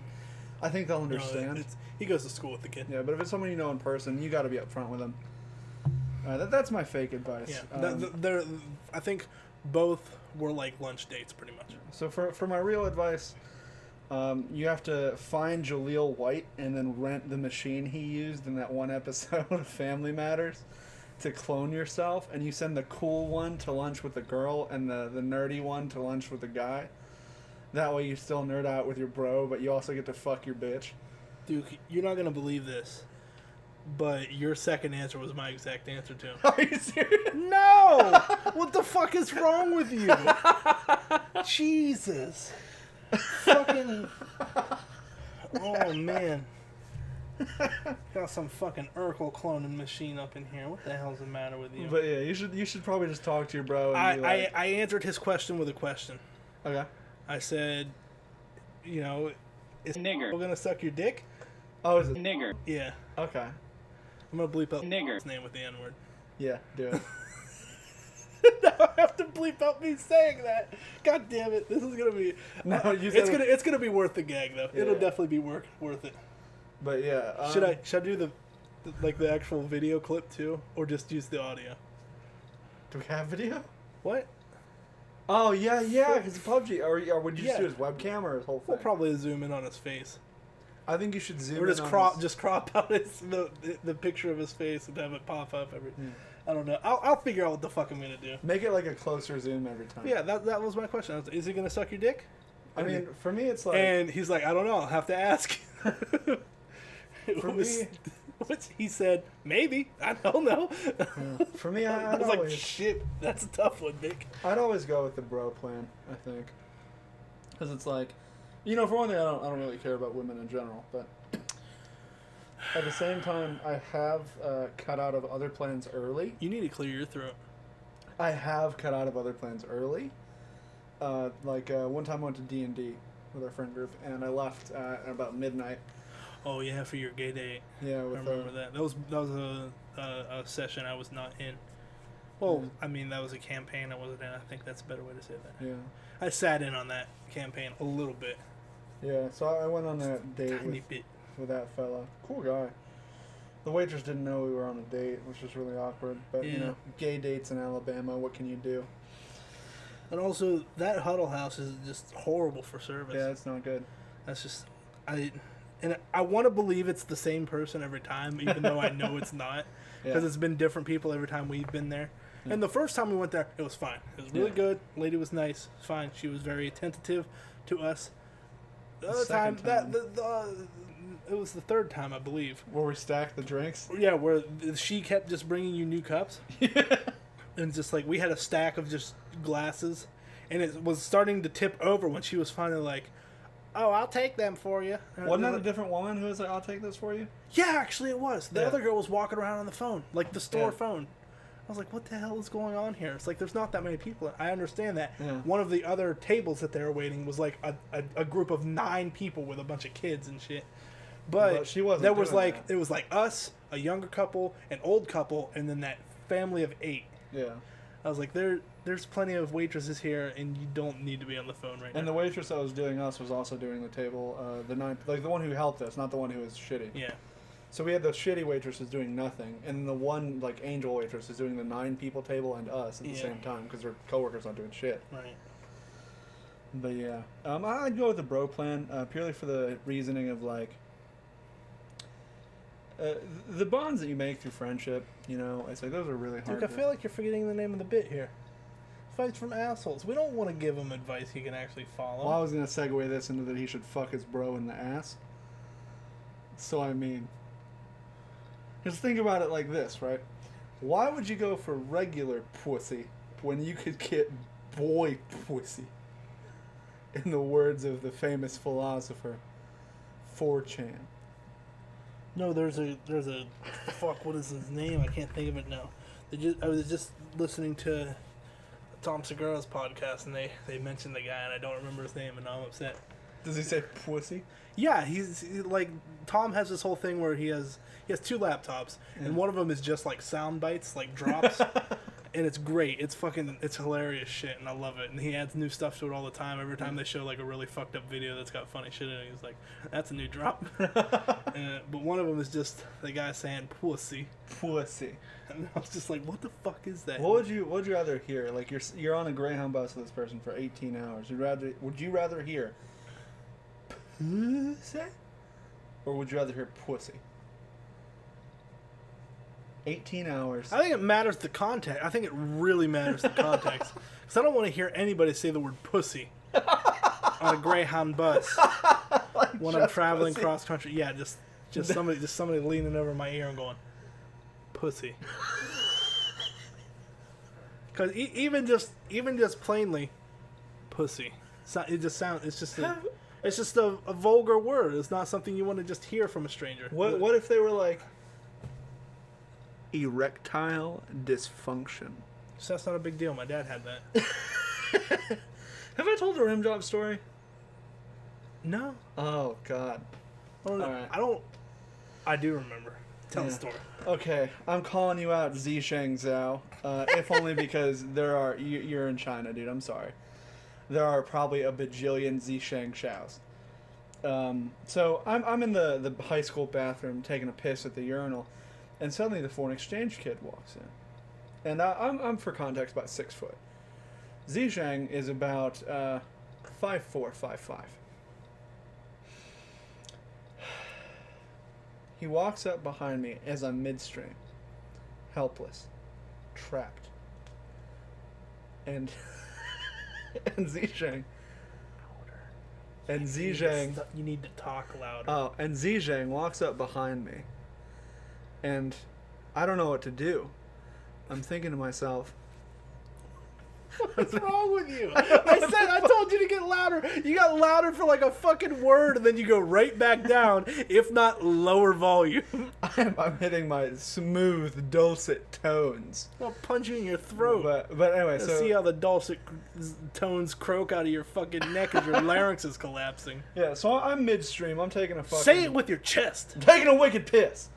Speaker 3: I think they'll understand.
Speaker 2: No, he goes to school with the kid.
Speaker 3: Yeah, but if it's someone you know in person, you got to be upfront with them. That's my fake advice.
Speaker 2: Yeah. I think both were like lunch dates, pretty much.
Speaker 3: So for my real advice, you have to find Jaleel White and then rent the machine he used in that one episode of Family Matters to clone yourself, and you send the cool one to lunch with the girl and the nerdy one to lunch with the guy. That way you still nerd out with your bro, but you also get to fuck your bitch.
Speaker 2: Dude, you're not going to believe this, but your second answer was my exact answer to him.
Speaker 3: Are you serious?
Speaker 2: No! What the fuck is wrong with you? Jesus. Fucking... Oh, man. Got some fucking Urkel cloning machine up in here. What the hell's the matter with you?
Speaker 3: But yeah, you should probably just talk to your bro. And
Speaker 2: I answered his question with a question.
Speaker 3: Okay.
Speaker 2: I said, is
Speaker 1: nigger
Speaker 2: gonna suck your dick?
Speaker 3: Oh, is it
Speaker 1: nigger?
Speaker 2: Yeah.
Speaker 3: Okay.
Speaker 2: I'm gonna bleep up
Speaker 1: nigger
Speaker 2: his name with the N-word.
Speaker 3: Yeah, do it.
Speaker 2: Now I have to bleep out me saying that. God damn it! This is gonna be.
Speaker 3: No,
Speaker 2: it's gonna be worth the gag though.
Speaker 3: Yeah.
Speaker 2: It'll definitely be worth it.
Speaker 3: But yeah.
Speaker 2: Should I do the actual video clip too, or just use the audio?
Speaker 3: Do we have video?
Speaker 2: What?
Speaker 3: Oh yeah, because PUBG. Or would you just do his webcam or his whole thing?
Speaker 2: We'll probably zoom in on his face.
Speaker 3: I think you should zoom.
Speaker 2: Or
Speaker 3: in
Speaker 2: just crop out the picture of his face and have it pop up every.
Speaker 3: Yeah.
Speaker 2: I don't know. I'll figure out what the fuck I'm gonna do.
Speaker 3: Make it like a closer zoom every time.
Speaker 2: Yeah, that was my question. Is he gonna suck your dick?
Speaker 3: I mean, for me, it's like.
Speaker 2: And he's like, I don't know. I'll have to ask.
Speaker 3: For me,
Speaker 2: he said, maybe. I don't know.
Speaker 3: Yeah. For me,
Speaker 2: I was like, shit, that's a tough one, Nick.
Speaker 3: I'd always go with the bro plan, I think. Because it's like, for one thing, I don't really care about women in general, but at the same time, I have cut out of other plans early.
Speaker 2: You need to clear your throat.
Speaker 3: I have cut out of other plans early. One time I went to D&D with our friend group, and I left at about midnight.
Speaker 2: Oh yeah, for your gay date.
Speaker 3: Yeah,
Speaker 2: I remember that. That was a session I was not in. Well, I mean, that was a campaign I wasn't in. I think that's a better way to say that.
Speaker 3: Yeah.
Speaker 2: I sat in on that campaign a little bit.
Speaker 3: Yeah, so I went on that date
Speaker 2: Tiny bit.
Speaker 3: with that fella. Cool guy. The waitress didn't know we were on a date, which was really awkward. But, gay dates in Alabama, what can you do?
Speaker 2: And also, that Huddle House is just horrible for service.
Speaker 3: Yeah, it's not good.
Speaker 2: That's just... I want to believe it's the same person every time, even though I know it's not. Because it's been different people every time we've been there. Yeah. And the first time we went there, it was fine. It was really good. Lady was nice. Fine. She was very attentive to us. The other time. It was the third time, I believe.
Speaker 3: Where we stacked the drinks?
Speaker 2: Yeah, where she kept just bringing you new cups.
Speaker 3: Yeah.
Speaker 2: And just like, we had a stack of just glasses. And it was starting to tip over when she was finally like, oh, I'll take them for you.
Speaker 3: Wasn't that a different woman who was like, I'll take this for you?
Speaker 2: Yeah, actually it was. The other girl was walking around on the phone, like the store phone. I was like, what the hell is going on here? It's like, there's not that many people. I understand that. Yeah. One of the other tables that they were waiting was like a group of 9 people with a bunch of kids and shit. But
Speaker 3: she wasn't.
Speaker 2: There was like, it was like us, a younger couple, an old couple, and then that family of 8. Yeah. I was like, there's plenty of waitresses here, and you don't need to be on the phone right now.
Speaker 3: And the waitress that was doing us was also doing the table, the one who helped us, not the one who was shitty. Yeah. So we had the shitty waitresses doing nothing, and the one, angel waitress is doing the 9 people table and us at the same time, because their coworkers not doing shit. Right. But yeah. I'd go with the bro plan, purely for the reasoning of, the bonds that you make through friendship, it's like those are really hard.
Speaker 2: Dude, I feel like you're forgetting the name of the bit here. Fights from assholes. We don't want to give him advice he can actually follow.
Speaker 3: Well, I was going to segue this into that he should fuck his bro in the ass. So, I mean, just think about it like this, right? Why would you go for regular pussy when you could get boy pussy? In the words of the famous philosopher, 4chan.
Speaker 2: No, there's a fuck, what is his name? I can't think of it now. I was just listening to Tom Segura's podcast, and they mentioned the guy, and I don't remember his name, and now I'm upset.
Speaker 3: Does he say pussy?
Speaker 2: Yeah, he's like, Tom has this whole thing where he has 2 laptops, and one of them is just like sound bites, like drops. And it's great. It's hilarious shit, and I love it. And he adds new stuff to it all the time. Every time they show like a really fucked up video that's got funny shit in it, he's like, "That's a new drop." But one of them is just the guy saying "pussy."
Speaker 3: Pussy.
Speaker 2: And I was just like, "What the fuck is that?"
Speaker 3: What would you rather hear? Like you're on a Greyhound bus with this person for 18 hours. Would you rather hear pussy, or would you rather hear pussy? 18 hours.
Speaker 2: I think it matters the context. I think it really matters the context. Because I don't want to hear anybody say the word pussy on a Greyhound bus when I'm traveling cross country. Yeah, just somebody leaning over my ear and going, pussy. Because even just plainly, pussy. It just sounds. It's just a vulgar word. It's not something you want to just hear from a stranger.
Speaker 3: What if they were like erectile dysfunction?
Speaker 2: So that's not a big deal. My dad had that.
Speaker 3: Have I told the rim job story?
Speaker 2: No.
Speaker 3: Oh God.
Speaker 2: I do remember. Tell the story.
Speaker 3: Okay, I'm calling you out, Zisheng Zhao. If only because you're in China, dude. I'm sorry. There are probably a bajillion Zisheng Zhaos. So I'm in the high school bathroom taking a piss at the urinal, and suddenly the foreign exchange kid walks in, and I'm for context about 6 foot. Zisheng is about 5'4", 5'5". He walks up behind me as I'm midstream, helpless, trapped, and Zisheng. And Zisheng.
Speaker 2: You need to talk louder.
Speaker 3: Oh, and Zisheng walks up behind me, and I don't know what to do. I'm thinking to myself,
Speaker 2: what's wrong with you? I told you to get louder. You got louder for like a fucking word, and then you go right back down, if not lower volume.
Speaker 3: I'm hitting my smooth, dulcet tones.
Speaker 2: I'll punch you in your throat.
Speaker 3: But anyway,
Speaker 2: so see how the dulcet tones croak out of your fucking neck as your larynx is collapsing.
Speaker 3: Yeah, so I'm midstream. I'm taking a fucking...
Speaker 2: Say it with your chest.
Speaker 3: I'm taking a wicked piss.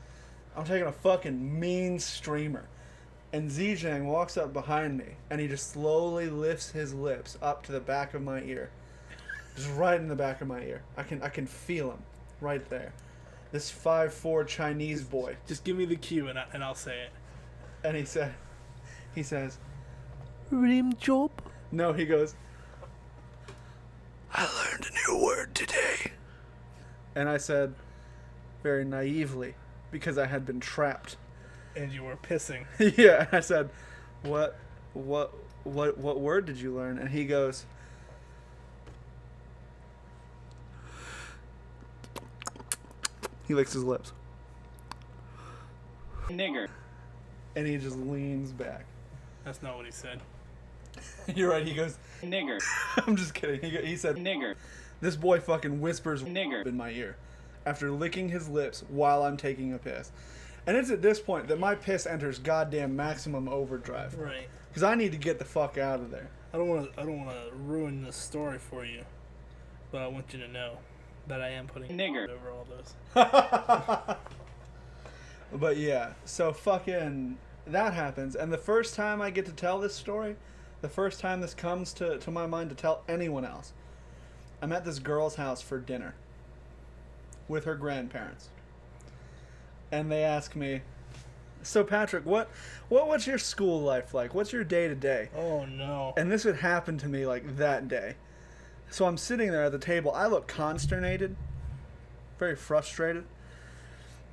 Speaker 3: I'm taking a fucking mean streamer. And Zisheng walks up behind me, and he just slowly lifts his lips up to the back of my ear. Just right in the back of my ear. I can feel him right there. This 5'4" Chinese boy.
Speaker 2: Just give me the cue, and I'll say it.
Speaker 3: And he says,
Speaker 2: Rim job?
Speaker 3: No, he goes, I learned a new word today. And I said, very naively, because I had been trapped.
Speaker 2: And you were pissing.
Speaker 3: Yeah, I said, what word did you learn? And he goes, he licks his lips.
Speaker 1: Nigger.
Speaker 3: And he just leans back.
Speaker 2: That's not what he said.
Speaker 3: You're right, he goes,
Speaker 1: Nigger.
Speaker 3: I'm just kidding. He said,
Speaker 1: Nigger.
Speaker 3: This boy fucking whispers
Speaker 1: Nigger
Speaker 3: in my ear after licking his lips while I'm taking a piss. And it's at this point that my piss enters goddamn maximum overdrive.
Speaker 2: Right.
Speaker 3: Because I need to get the fuck out of there.
Speaker 2: I don't want to ruin this story for you, but I want you to know that I am putting
Speaker 1: Nigger
Speaker 2: over all those.
Speaker 3: But yeah, so fucking that happens, and the first time I get to tell this story, the first time this comes to my mind to tell anyone else, I'm at this girl's house for dinner with her grandparents. And they ask me, so Patrick, what's your school life like? What's your day to day?
Speaker 2: Oh no.
Speaker 3: And this would happen to me like that day. So I'm sitting there at the table. I look consternated, very frustrated.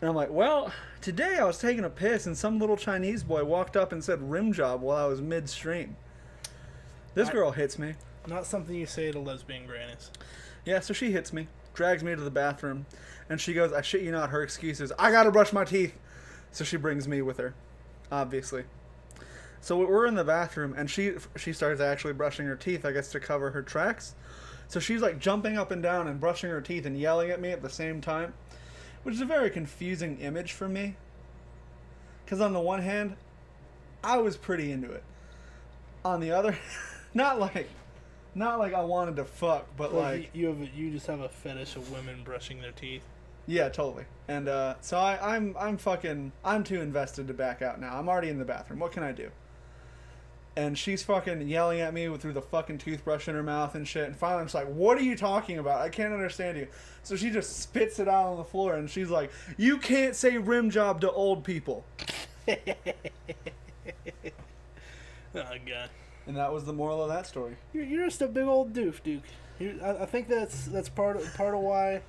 Speaker 3: And I'm like, well, today I was taking a piss and some little Chinese boy walked up and said rim job while I was midstream. This girl hits me.
Speaker 2: Not something you say to lesbian grannies.
Speaker 3: Yeah, so she hits me, drags me to the bathroom, and she goes, I shit you not, her excuse is, I gotta brush my teeth. So she brings me with her, obviously. So we're in the bathroom, and she starts actually brushing her teeth, I guess, to cover her tracks. So she's like jumping up and down and brushing her teeth and yelling at me at the same time, which is a very confusing image for me. Because on the one hand, I was pretty into it. On the other, not like I wanted to fuck, but like
Speaker 2: you just have a fetish of women brushing their teeth.
Speaker 3: Yeah, totally. And so I'm too invested to back out now. I'm already in the bathroom. What can I do? And she's fucking yelling at me through the fucking toothbrush in her mouth and shit. And finally I'm just like, what are you talking about? I can't understand you. So she just spits it out on the floor and she's like, you can't say rim job to old people.
Speaker 2: Oh god.
Speaker 3: And that was the moral of that story.
Speaker 2: You're just a big old doof, Duke. I think that's part of why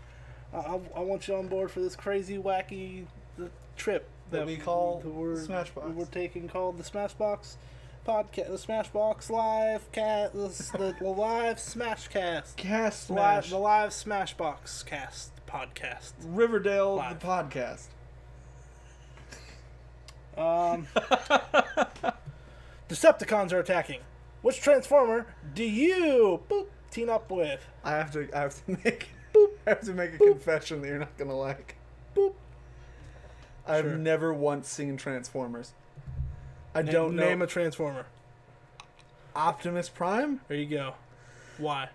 Speaker 2: I want you on board for this crazy, wacky trip
Speaker 3: that we call Smashbox.
Speaker 2: We're taking called the Smashbox podcast, the Smashbox live cat, the live Smashcast,
Speaker 3: cast smash,
Speaker 2: the live Smashbox cast podcast,
Speaker 3: Riverdale
Speaker 2: live.
Speaker 3: The podcast.
Speaker 2: Decepticons are attacking. Which Transformer do you team up with?
Speaker 3: I have to make a confession that you're not gonna like.
Speaker 2: Boop.
Speaker 3: I've never once seen Transformers. I don't know.
Speaker 2: Name a Transformer.
Speaker 3: Optimus Prime?
Speaker 2: There you go. Why?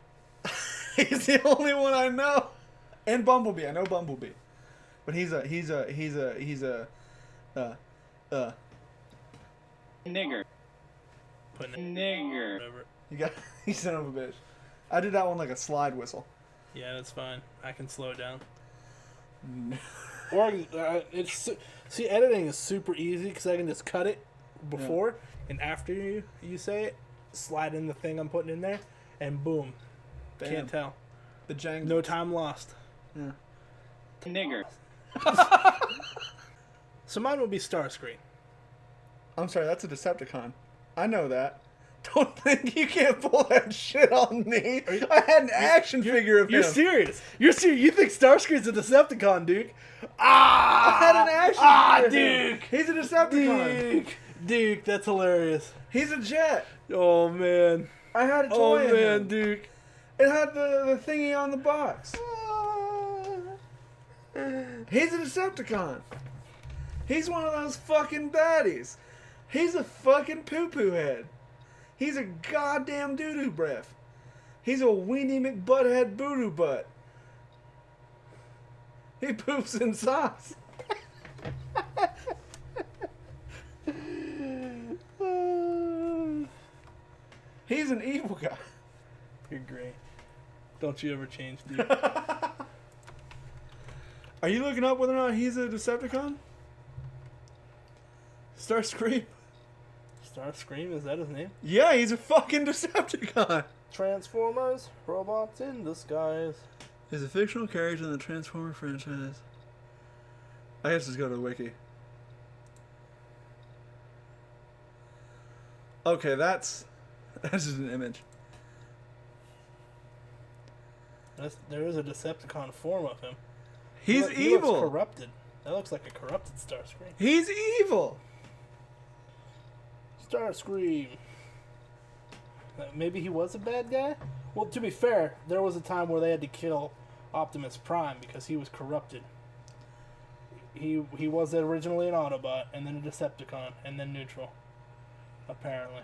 Speaker 3: He's the only one I know. And Bumblebee. I know Bumblebee. But he's a
Speaker 1: Nigger.
Speaker 2: Putting
Speaker 1: Nigger.
Speaker 2: whatever.
Speaker 3: You son of a bitch. I did that one like a slide whistle.
Speaker 2: Yeah, that's fine. I can slow it down. Or see, editing is super easy because I can just cut it before and after you say it, slide in the thing I'm putting in there, and boom,
Speaker 3: Bam.
Speaker 2: Can't tell.
Speaker 3: The Jangle.
Speaker 2: No time lost.
Speaker 3: Yeah.
Speaker 1: Nigger.
Speaker 2: So mine would be Starscream.
Speaker 3: I'm sorry, that's a Decepticon. I know that. Don't think you can't pull that shit on me. I had an action figure of him.
Speaker 2: You're serious. You're serious. You think Starscream's a Decepticon, Duke?
Speaker 3: I had an action figure.
Speaker 2: Duke.
Speaker 3: He's a Decepticon.
Speaker 2: Duke, that's hilarious.
Speaker 3: He's a jet.
Speaker 2: Oh, man.
Speaker 3: I had a toy of him.
Speaker 2: Duke.
Speaker 3: It had the thingy on the box. He's a Decepticon. He's one of those fucking baddies. He's a fucking poo-poo head. He's a goddamn doo-doo breath. He's a weenie McButthead boo-doo butt. He poops in sauce. He's an evil guy.
Speaker 2: You're great. Don't you ever change, Duke.
Speaker 3: Are you looking up whether or not he's a Decepticon? Starscream?
Speaker 2: Starscream, is that his name?
Speaker 3: Yeah, he's a fucking Decepticon.
Speaker 2: Transformers, robots in disguise.
Speaker 3: He's a fictional character in the Transformer franchise. I guess just go to the wiki. Okay, that's just an image.
Speaker 2: There is a Decepticon form of him.
Speaker 3: He's
Speaker 2: He
Speaker 3: evil.
Speaker 2: looks corrupted. That looks like a corrupted Starscream.
Speaker 3: He's evil.
Speaker 2: Starscream. Maybe he was a bad guy? Well, to be fair, there was a time where they had to kill Optimus Prime because he was corrupted. He was originally an Autobot, and then a Decepticon, and then neutral. Apparently.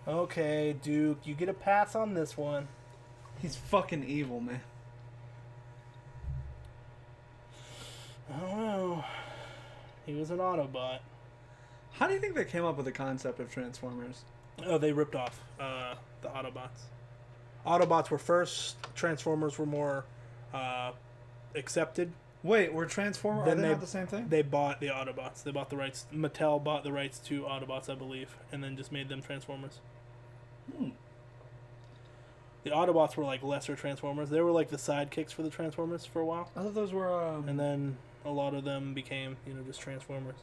Speaker 2: Okay, Duke, you get a pass on this one.
Speaker 3: He's fucking evil, man.
Speaker 2: I don't know. He was an Autobot.
Speaker 3: How do you think they came up with the concept of Transformers?
Speaker 2: Oh, they ripped off the Autobots. Autobots were first. Transformers were more accepted.
Speaker 3: Wait, were Transformers? Are
Speaker 2: Then
Speaker 3: they not the same thing?
Speaker 2: They bought the Autobots. They bought the rights. Mattel bought the rights to Autobots, I believe, and then just made them Transformers. The Autobots were like lesser Transformers. They were like the sidekicks for the Transformers for a while.
Speaker 3: I thought those were.
Speaker 2: And then a lot of them became, just Transformers.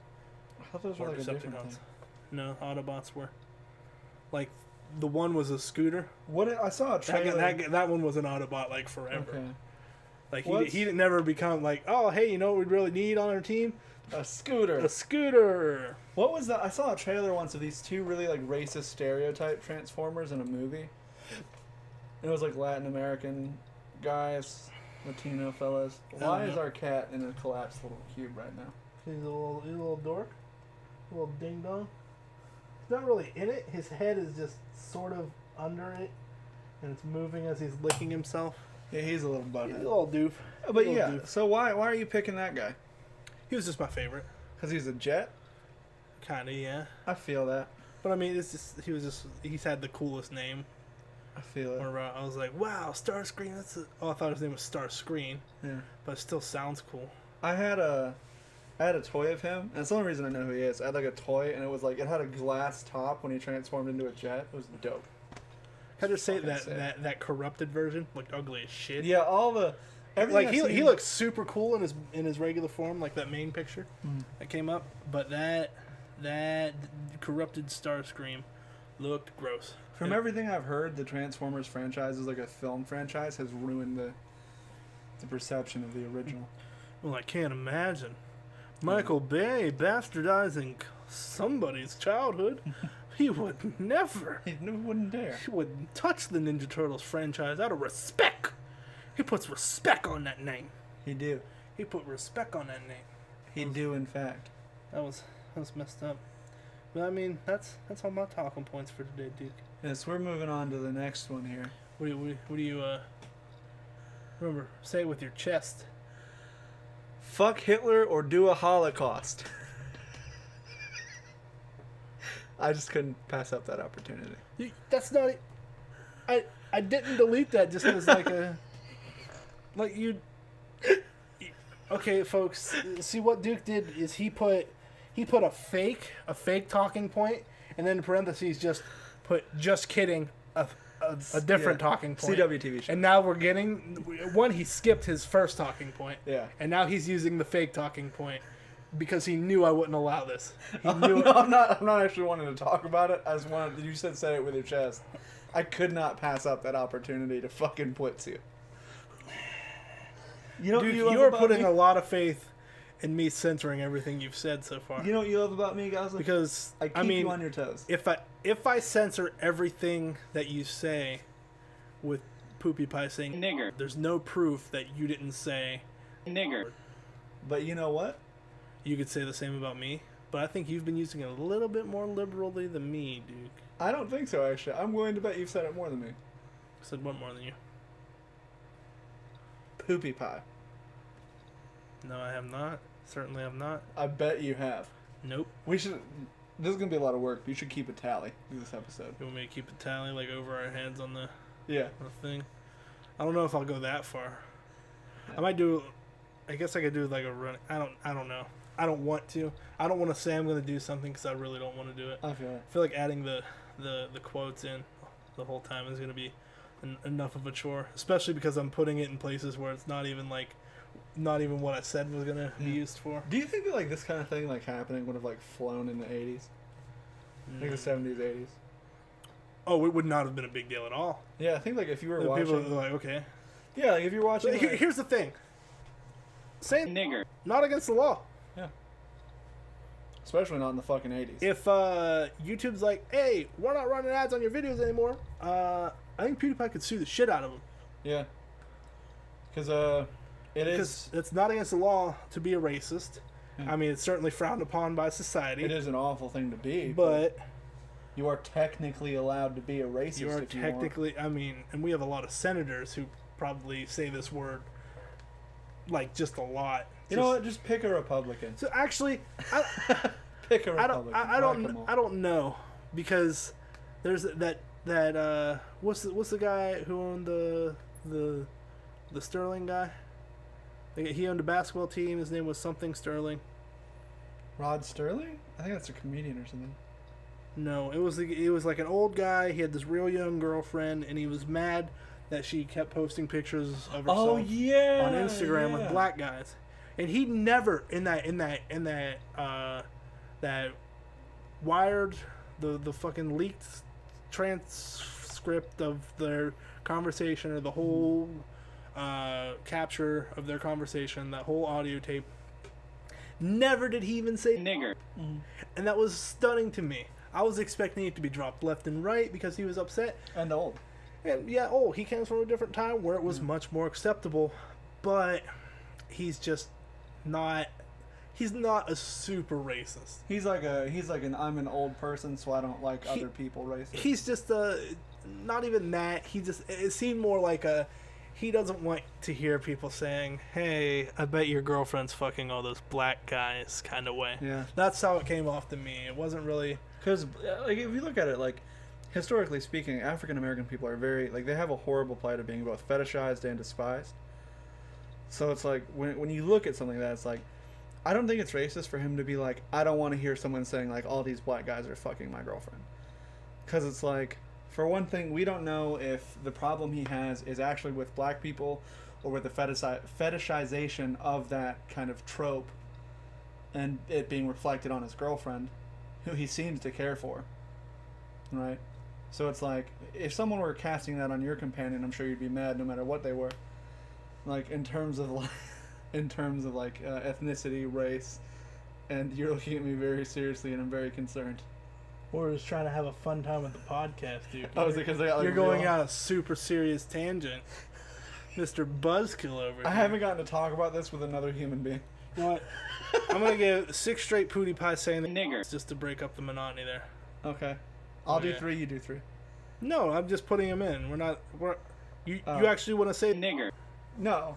Speaker 3: I thought those were
Speaker 2: Or
Speaker 3: like a different
Speaker 2: Decepticons.
Speaker 3: thing.
Speaker 2: No, Autobots were. Like, the one was a scooter.
Speaker 3: I saw a trailer.
Speaker 2: That one was an Autobot, like, forever.
Speaker 3: Okay.
Speaker 2: Like, he didn't never become like, oh, hey, you know what we'd really need on our team?
Speaker 3: A scooter.
Speaker 2: A scooter.
Speaker 3: What was that? I saw a trailer once of these two really like racist stereotype Transformers in a movie. It was like Latin American guys, Latino fellas. Why is our cat in a collapsed little cube right now?
Speaker 2: He's a little dork. A little ding dong. He's not really in it. His head is just sort of under it. And it's moving as he's licking himself.
Speaker 3: Yeah, he's a little
Speaker 2: He's
Speaker 3: butthead.
Speaker 2: a little doof.
Speaker 3: But yeah, so why are you picking that guy?
Speaker 2: He was just my favorite.
Speaker 3: Because he's a jet?
Speaker 2: Kinda, yeah.
Speaker 3: I feel that.
Speaker 2: But I mean, he's had the coolest name.
Speaker 3: I feel it.
Speaker 2: Or I was like, wow, Starscream. I thought his name was Starscreen.
Speaker 3: Yeah.
Speaker 2: But it still sounds cool.
Speaker 3: I had a toy of him, and it's the only reason I know who he is. I had like a toy, and it was like, it had a glass top when he transformed into a jet. It was dope.
Speaker 2: Can I just say that corrupted version looked ugly as shit?
Speaker 3: Yeah, everything
Speaker 2: Like he looks super cool in his regular form, like that main picture that came up. But that corrupted Starscream looked gross.
Speaker 3: From everything I've heard, the Transformers franchise is like a film franchise, has ruined the perception of the original.
Speaker 2: Well, I can't imagine Michael Bay bastardizing somebody's childhood. He would never.
Speaker 3: He wouldn't dare.
Speaker 2: He wouldn't touch the Ninja Turtles franchise out of respect. He puts respect on that name.
Speaker 3: He do.
Speaker 2: He put respect on that name.
Speaker 3: He do, in fact.
Speaker 2: That was messed up. But I mean, that's all my talking points for today, Duke.
Speaker 3: Yes, we're moving on to the next one here.
Speaker 2: What do you remember? Say it with your chest.
Speaker 3: fuck Hitler or do a Holocaust. I just couldn't pass up that opportunity.
Speaker 2: That's not. I didn't delete that just as like a. Like you. Okay, folks. See what Duke did is he put a fake talking point, and then in parentheses just kidding a different talking point.
Speaker 3: CW TV show.
Speaker 2: And now we're getting one. He skipped his first talking point.
Speaker 3: Yeah.
Speaker 2: And now he's using the fake talking point because he knew I wouldn't allow this. He
Speaker 3: I'm not actually wanting to talk about it. I just wanted. You said say it with your chest. I could not pass up that opportunity to fucking blitz you. You know,
Speaker 2: Dude, you are putting a lot of faith in me censoring everything you've said so far.
Speaker 3: You know what you love about me, Goslin?
Speaker 2: Because
Speaker 3: I keep you on your toes.
Speaker 2: If I censor everything that you say with Pewdiepie saying
Speaker 1: nigger,
Speaker 2: there's no proof that you didn't say
Speaker 1: nigger.
Speaker 3: But you know what?
Speaker 2: You could say the same about me, but I think you've been using it a little bit more liberally than me, Duke.
Speaker 3: I don't think so, actually. I'm willing to bet you've said it more than me.
Speaker 2: I said what more than you?
Speaker 3: Pewdiepie.
Speaker 2: No, I have not. Certainly have not.
Speaker 3: I bet you have.
Speaker 2: Nope.
Speaker 3: We should. This is gonna be a lot of work. You should keep a tally in this episode.
Speaker 2: You want me to keep a tally like over our heads on the
Speaker 3: Yeah.
Speaker 2: thing? I don't know if I'll go that far. I might do. I guess I could do like a run. I don't know. I don't want to. I don't want to say I'm going to do something because I really don't want to do it.
Speaker 3: I feel it.
Speaker 2: I feel like adding the quotes in the whole time is going to be enough of a chore, especially because I'm putting it in places where it's not even what I said was going to be used for.
Speaker 3: Do you think that like this kind of thing like happening would have like flown in the 80s? Like the 70s, 80s?
Speaker 2: Oh, it would not have been a big deal at all.
Speaker 3: Yeah, I think like if you were
Speaker 2: The
Speaker 3: watching.
Speaker 2: people are like, okay.
Speaker 3: Yeah, like if you're watching.
Speaker 2: But
Speaker 3: Like,
Speaker 2: here's the thing. Saying
Speaker 1: Nigger.
Speaker 2: not against the law.
Speaker 3: yeah. Especially not in the fucking 80s.
Speaker 2: If YouTube's like, hey, we're not running ads on your videos anymore, I think PewDiePie could sue the shit out of them.
Speaker 3: Yeah. Because
Speaker 2: Because it's not against the law to be a racist.
Speaker 3: Yeah.
Speaker 2: I mean, it's certainly frowned upon by society.
Speaker 3: It is an awful thing to be.
Speaker 2: But
Speaker 3: you are technically allowed to be a racist.
Speaker 2: you are
Speaker 3: if
Speaker 2: technically, I mean, and we have a lot of senators who probably say this word like just a lot.
Speaker 3: You know what? Just pick a Republican.
Speaker 2: So actually,
Speaker 3: Pick a
Speaker 2: I
Speaker 3: Republican.
Speaker 2: I don't know, because there's that what's the guy who owned the Sterling guy? He owned a basketball team. His name was something Sterling.
Speaker 3: Rod Sterling? I think that's a comedian or something.
Speaker 2: No, it was like an old guy. He had this real young girlfriend, and he was mad that she kept posting pictures of herself on Instagram with black guys. And he never in that Wired, the fucking leaked transcript of their conversation, or the whole capture of their conversation, that whole audio tape. Never did he even say
Speaker 1: Nigger.
Speaker 2: and that was stunning to me. I was expecting it to be dropped left and right because he was upset.
Speaker 3: And old.
Speaker 2: And yeah, he came from a different time where it was much more acceptable, but he's just not. He's not a super racist.
Speaker 3: He's like an I'm an old person, so I don't like other people racist.
Speaker 2: He's just not even that. It seemed more like he doesn't want to hear people saying, "Hey, I bet your girlfriend's fucking all those black guys," kind of way.
Speaker 3: Yeah.
Speaker 2: That's how it came off to me. It wasn't really.
Speaker 3: Because like if you look at it, like historically speaking, African American people are very like they have a horrible plight of being both fetishized and despised. So it's like when you look at something like that, it's like I don't think it's racist for him to be like, I don't want to hear someone saying like all these black guys are fucking my girlfriend. Because it's like, for one thing, we don't know if the problem he has is actually with black people or with the fetishization of that kind of trope and it being reflected on his girlfriend, who he seems to care for. Right? So it's like, if someone were casting that on your companion, I'm sure you'd be mad no matter what they were. Like, in terms of ethnicity, race, and you're looking at me very seriously, and I'm very concerned.
Speaker 2: We're just trying to have a fun time with the podcast, dude.
Speaker 3: Oh, is it because I got like
Speaker 2: You're going on a super serious tangent, Mr. Buzzkill over here.
Speaker 3: I haven't gotten to talk about this with another human being.
Speaker 2: You know what? I'm gonna give 6 straight Pewdiepie saying the
Speaker 1: Nigger.
Speaker 2: just to break up the monotony there.
Speaker 3: Okay, I'll do
Speaker 2: Yeah.
Speaker 3: 3. You do 3.
Speaker 2: No, I'm just putting him in. You actually want to say
Speaker 1: Nigger.
Speaker 3: No.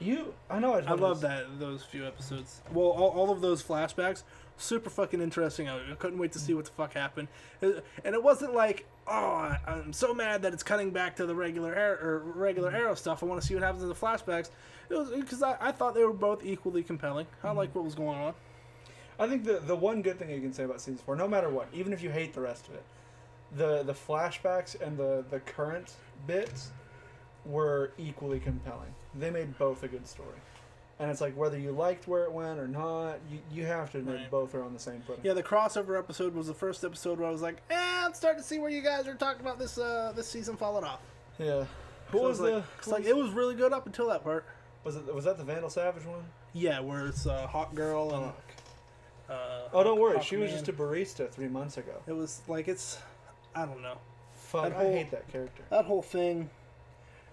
Speaker 3: I know.
Speaker 2: I love those few episodes. Well, all of those flashbacks, super fucking interesting. I couldn't wait to see what the fuck happened. And it wasn't like, oh, I'm so mad that it's cutting back to the regular Arrow stuff. I want to see what happens in the flashbacks. It was because I thought they were both equally compelling. I liked what was going on.
Speaker 3: I think the one good thing you can say about season 4, no matter what, even if you hate the rest of it, the flashbacks and the current bits were equally compelling. They made both a good story. And it's like, whether you liked where it went or not, you have to admit both are on the same footing.
Speaker 2: Yeah, the crossover episode was the first episode where I was like, I'm starting to see where you guys are talking about this season falling off.
Speaker 3: Yeah.
Speaker 2: It was really good up until that part.
Speaker 3: Was that the Vandal Savage one?
Speaker 2: Yeah, where it's Hawk Girl and...
Speaker 3: oh, don't worry.
Speaker 2: Hawk
Speaker 3: She was
Speaker 2: Man.
Speaker 3: just a barista 3 months ago.
Speaker 2: It was like, I don't know.
Speaker 3: Fuck, I hate that character.
Speaker 2: That whole thing.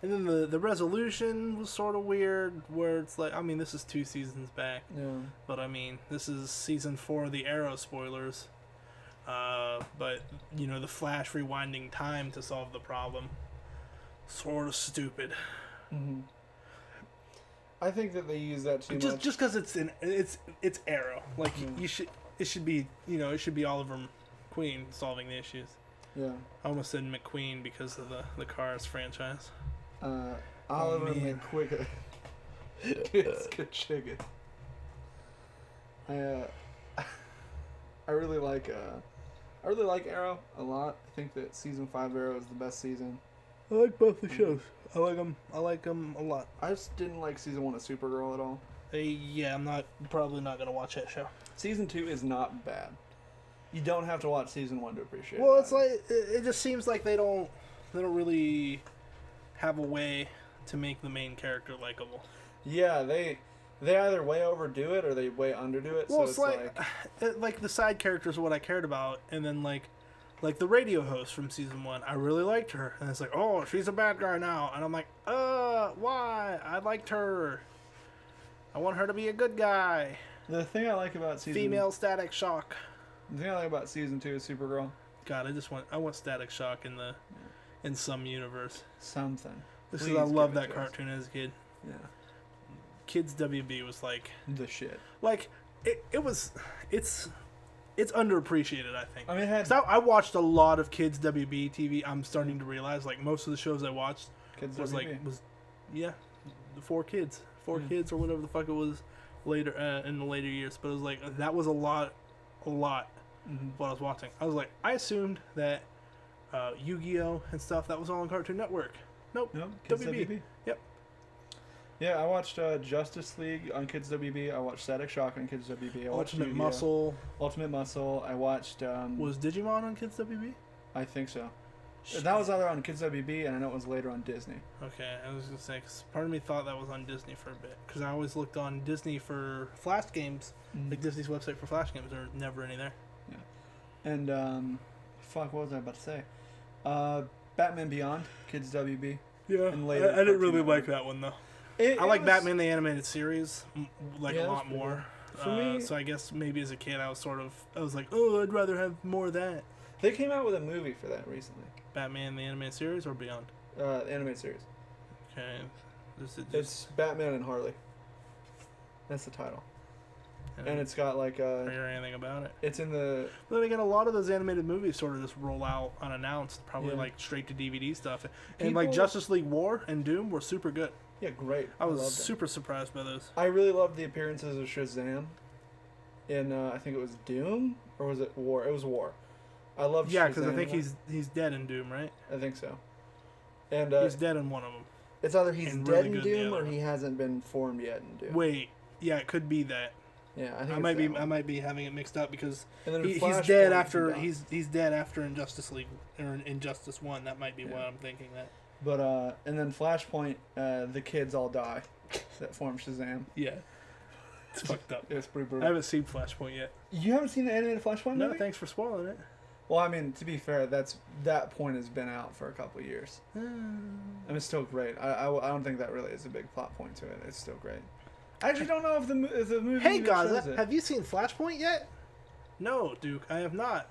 Speaker 2: And then the resolution was sort of weird, where it's like, I mean, this is 2 seasons back.
Speaker 3: Yeah.
Speaker 2: But, I mean, this is season 4 of the Arrow spoilers. But, the Flash rewinding time to solve the problem. Sort of stupid.
Speaker 3: Mm-hmm. I think that they use that too much.
Speaker 2: Just because it's Arrow. Like, it should be Oliver Queen solving the issues.
Speaker 3: Yeah.
Speaker 2: I almost said McQueen because of the Cars franchise.
Speaker 3: Oliver McQuicken. It's good chicken. I really like Arrow a lot. I think that season 5 Arrow is the best season.
Speaker 2: I like both the shows. I like them a lot.
Speaker 3: I just didn't like season 1 of Supergirl at all.
Speaker 2: Yeah, I'm probably not gonna watch that show.
Speaker 3: Season 2 is not bad. You don't have to watch season 1 to appreciate it.
Speaker 2: Well, it's like it just seems like they don't really have a way to make the main character likable.
Speaker 3: Yeah, they either way overdo it or they way underdo it.
Speaker 2: Well,
Speaker 3: so
Speaker 2: it's like the side characters are what I cared about, and then like the radio host from season 1, I really liked her, and it's like, oh, she's a bad guy now, and I'm like, why? I liked her. I want her to be a good guy.
Speaker 3: The thing I like about
Speaker 2: female Static Shock.
Speaker 3: The thing I like about season 2 is Supergirl.
Speaker 2: God, I want Static Shock in some universe.
Speaker 3: Something.
Speaker 2: I love that cartoon as a kid.
Speaker 3: Yeah.
Speaker 2: Kids WB was like
Speaker 3: the shit.
Speaker 2: Like it's underappreciated, I think.
Speaker 3: I mean,
Speaker 2: I watched a lot of Kids WB TV. I'm starting to realize like most of the shows I watched
Speaker 3: Kids WB.
Speaker 2: The 4 kids, kids or whatever the fuck it was later in the later years. But it was like that was a lot.
Speaker 3: Mm-hmm.
Speaker 2: What I was watching. I was like, I assumed that Yu-Gi-Oh! And stuff that was all on Cartoon Network. Nope.
Speaker 3: Kids WB.
Speaker 2: Yep.
Speaker 3: Yeah, I watched Justice League on Kids WB. I watched Static Shock on Kids WB. I watched
Speaker 2: Ultimate Muscle. I watched... was Digimon on Kids WB?
Speaker 3: I think so. That was either on Kids WB, and I know it was later on Disney.
Speaker 2: Okay, I was going to say, because part of me thought that was on Disney for a bit. Because I always looked on Disney for Flash games.
Speaker 3: Mm-hmm.
Speaker 2: Like Disney's website for Flash games. There were never any there.
Speaker 3: Yeah. And, what was I about to say? Batman Beyond, Kids WB.
Speaker 2: Yeah,
Speaker 3: and later
Speaker 2: I didn't really like that one, though. I like Batman the Animated Series a lot more.
Speaker 3: For me,
Speaker 2: so I guess maybe as a kid I was like, oh, I'd rather have more of that.
Speaker 3: They came out with a movie for that recently.
Speaker 2: Batman the Animated Series or Beyond?
Speaker 3: Animated series.
Speaker 2: Okay.
Speaker 3: It's Batman and Harley. That's the title. And it's got like
Speaker 2: I hear anything about it.
Speaker 3: It's in the...
Speaker 2: But then again, a lot of those animated movies sort of just roll out unannounced, probably like straight to DVD stuff. And like Justice League War and Doom were super good.
Speaker 3: Yeah, great.
Speaker 2: I was super surprised by those.
Speaker 3: I really loved the appearances of Shazam in, I think it was Doom, or was it War? It was War. I loved Shazam.
Speaker 2: Yeah, because I think he's dead in Doom, right?
Speaker 3: I think so. And
Speaker 2: he's dead in one of them.
Speaker 3: It's either he's dead in Doom or he hasn't been formed yet in Doom.
Speaker 2: Wait, yeah, it could be that.
Speaker 3: Yeah, I think
Speaker 2: I might be having it mixed up because he's
Speaker 3: dead
Speaker 2: after Injustice League or Injustice 1. That might be why I'm thinking that.
Speaker 3: But and then Flashpoint, the kids all die that form Shazam.
Speaker 2: Yeah, it's fucked up.
Speaker 3: It's pretty brutal.
Speaker 2: I haven't seen Flashpoint yet.
Speaker 3: You haven't seen the animated Flashpoint movie?
Speaker 2: No, thanks for spoiling it.
Speaker 3: Well, I mean, to be fair, that point has been out for a couple of years. And it's still great. I don't think that really is a big plot point to it. It's still great. I actually don't know if the movie.
Speaker 2: Hey guys, have you seen Flashpoint yet? No, Duke, I have not.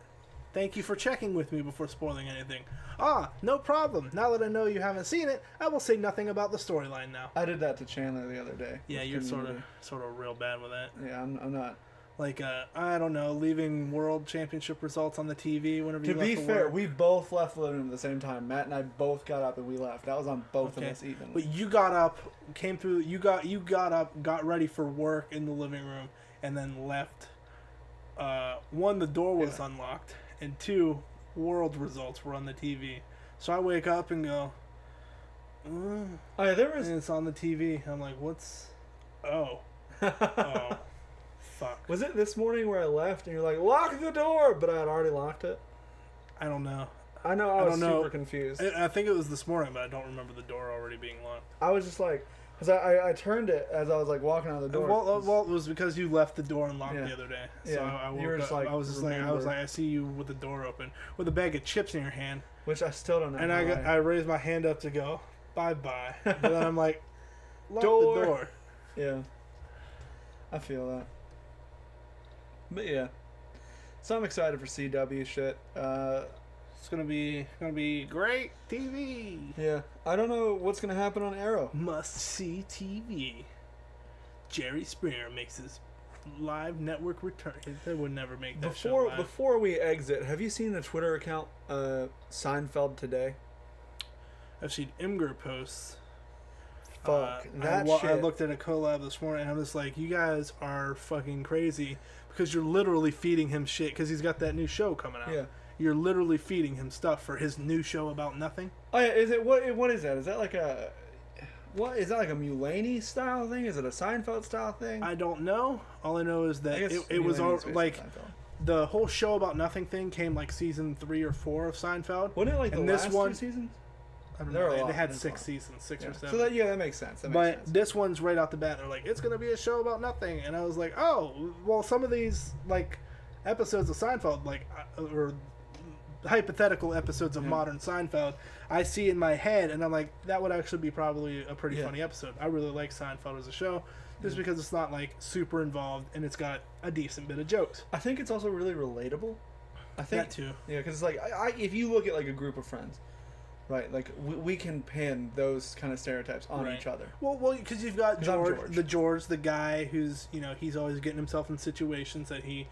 Speaker 2: Thank you for checking with me before spoiling anything. Ah, no problem. Now that I know you haven't seen it, I will say nothing about the storyline now.
Speaker 3: I did that to Chandler the other day.
Speaker 2: Yeah, you're sort of real bad with that.
Speaker 3: Yeah, I'm not.
Speaker 2: Like, I don't know, leaving world championship results on the TV whenever you left
Speaker 3: To be
Speaker 2: for
Speaker 3: fair,
Speaker 2: work.
Speaker 3: we both left the living room at the same time. Matt and I both got up and we left. That was on both of us evenly.
Speaker 2: But you got up, came through. You got up, got ready for work in the living room, and then left. One, the door was unlocked, and two, world results were on the TV. So I wake up and go,
Speaker 3: oh yeah, there was.
Speaker 2: and it's on the TV. I'm like, what's? Oh, oh, fuck.
Speaker 3: Was it this morning where I left and you're like, lock the door, but I had already locked it?
Speaker 2: I don't know.
Speaker 3: I know. I was super confused.
Speaker 2: I think it was this morning, but I don't remember the door already being locked.
Speaker 3: I was just like, because I turned it as I was like walking out the door.
Speaker 2: Well, it was because you left the door unlocked the other day. So
Speaker 3: Yeah.
Speaker 2: I woke
Speaker 3: You were just
Speaker 2: up,
Speaker 3: like,
Speaker 2: I was like, I see you with the door open, with a bag of chips in your hand,
Speaker 3: Which I still don't know.
Speaker 2: and I raised my hand up to go bye bye, but then I'm like, lock
Speaker 3: Door.
Speaker 2: the door.
Speaker 3: Yeah. I feel that. But yeah. So I'm excited for CW shit.
Speaker 2: It's gonna be great TV.
Speaker 3: Yeah. I don't know what's gonna happen on Arrow.
Speaker 2: Must see TV. Jerry Springer makes his live network return. They would never make that show live.
Speaker 3: Before we exit, have you seen the Twitter account Seinfeld Today?
Speaker 2: I've seen Imgur posts.
Speaker 3: Fuck, that shit.
Speaker 2: I looked at a collab this morning and I'm just like, you guys are fucking crazy because you're literally feeding him shit because he's got that new show coming out.
Speaker 3: Yeah.
Speaker 2: You're literally feeding him stuff for his new show about nothing.
Speaker 3: Oh yeah, is it what is that? Is that like a a Mulaney style thing? Is it a Seinfeld style thing?
Speaker 2: I don't know. All I know is that it was all,
Speaker 3: Mulaney's based
Speaker 2: like
Speaker 3: on Seinfeld.
Speaker 2: the whole show about nothing thing came like season 3 or 4 of Seinfeld.
Speaker 3: Wasn't it like
Speaker 2: and
Speaker 3: the
Speaker 2: this
Speaker 3: last
Speaker 2: one,
Speaker 3: 2 seasons?
Speaker 2: I don't
Speaker 3: There
Speaker 2: know.
Speaker 3: are a lot.
Speaker 2: They had
Speaker 3: There's
Speaker 2: 6
Speaker 3: a lot.
Speaker 2: seasons, 6 or 7.
Speaker 3: So that makes sense.
Speaker 2: But this one's right out the bat. They're like, it's gonna be a show about nothing, and I was like, oh, well, some of these like episodes of Seinfeld, like or hypothetical episodes of modern Seinfeld, I see in my head, and I'm like, that would actually be probably a pretty funny episode. I really like Seinfeld as a show, just because it's not like super involved, and it's got a decent bit of jokes.
Speaker 3: I think it's also really relatable. I think
Speaker 2: That too.
Speaker 3: Yeah, because it's like if you look at like a group of friends, right? Like we can pin those kind of stereotypes on each other.
Speaker 2: Well, because you've got
Speaker 3: 'Cause I'm
Speaker 2: George, the guy who's he's always getting himself in situations that he,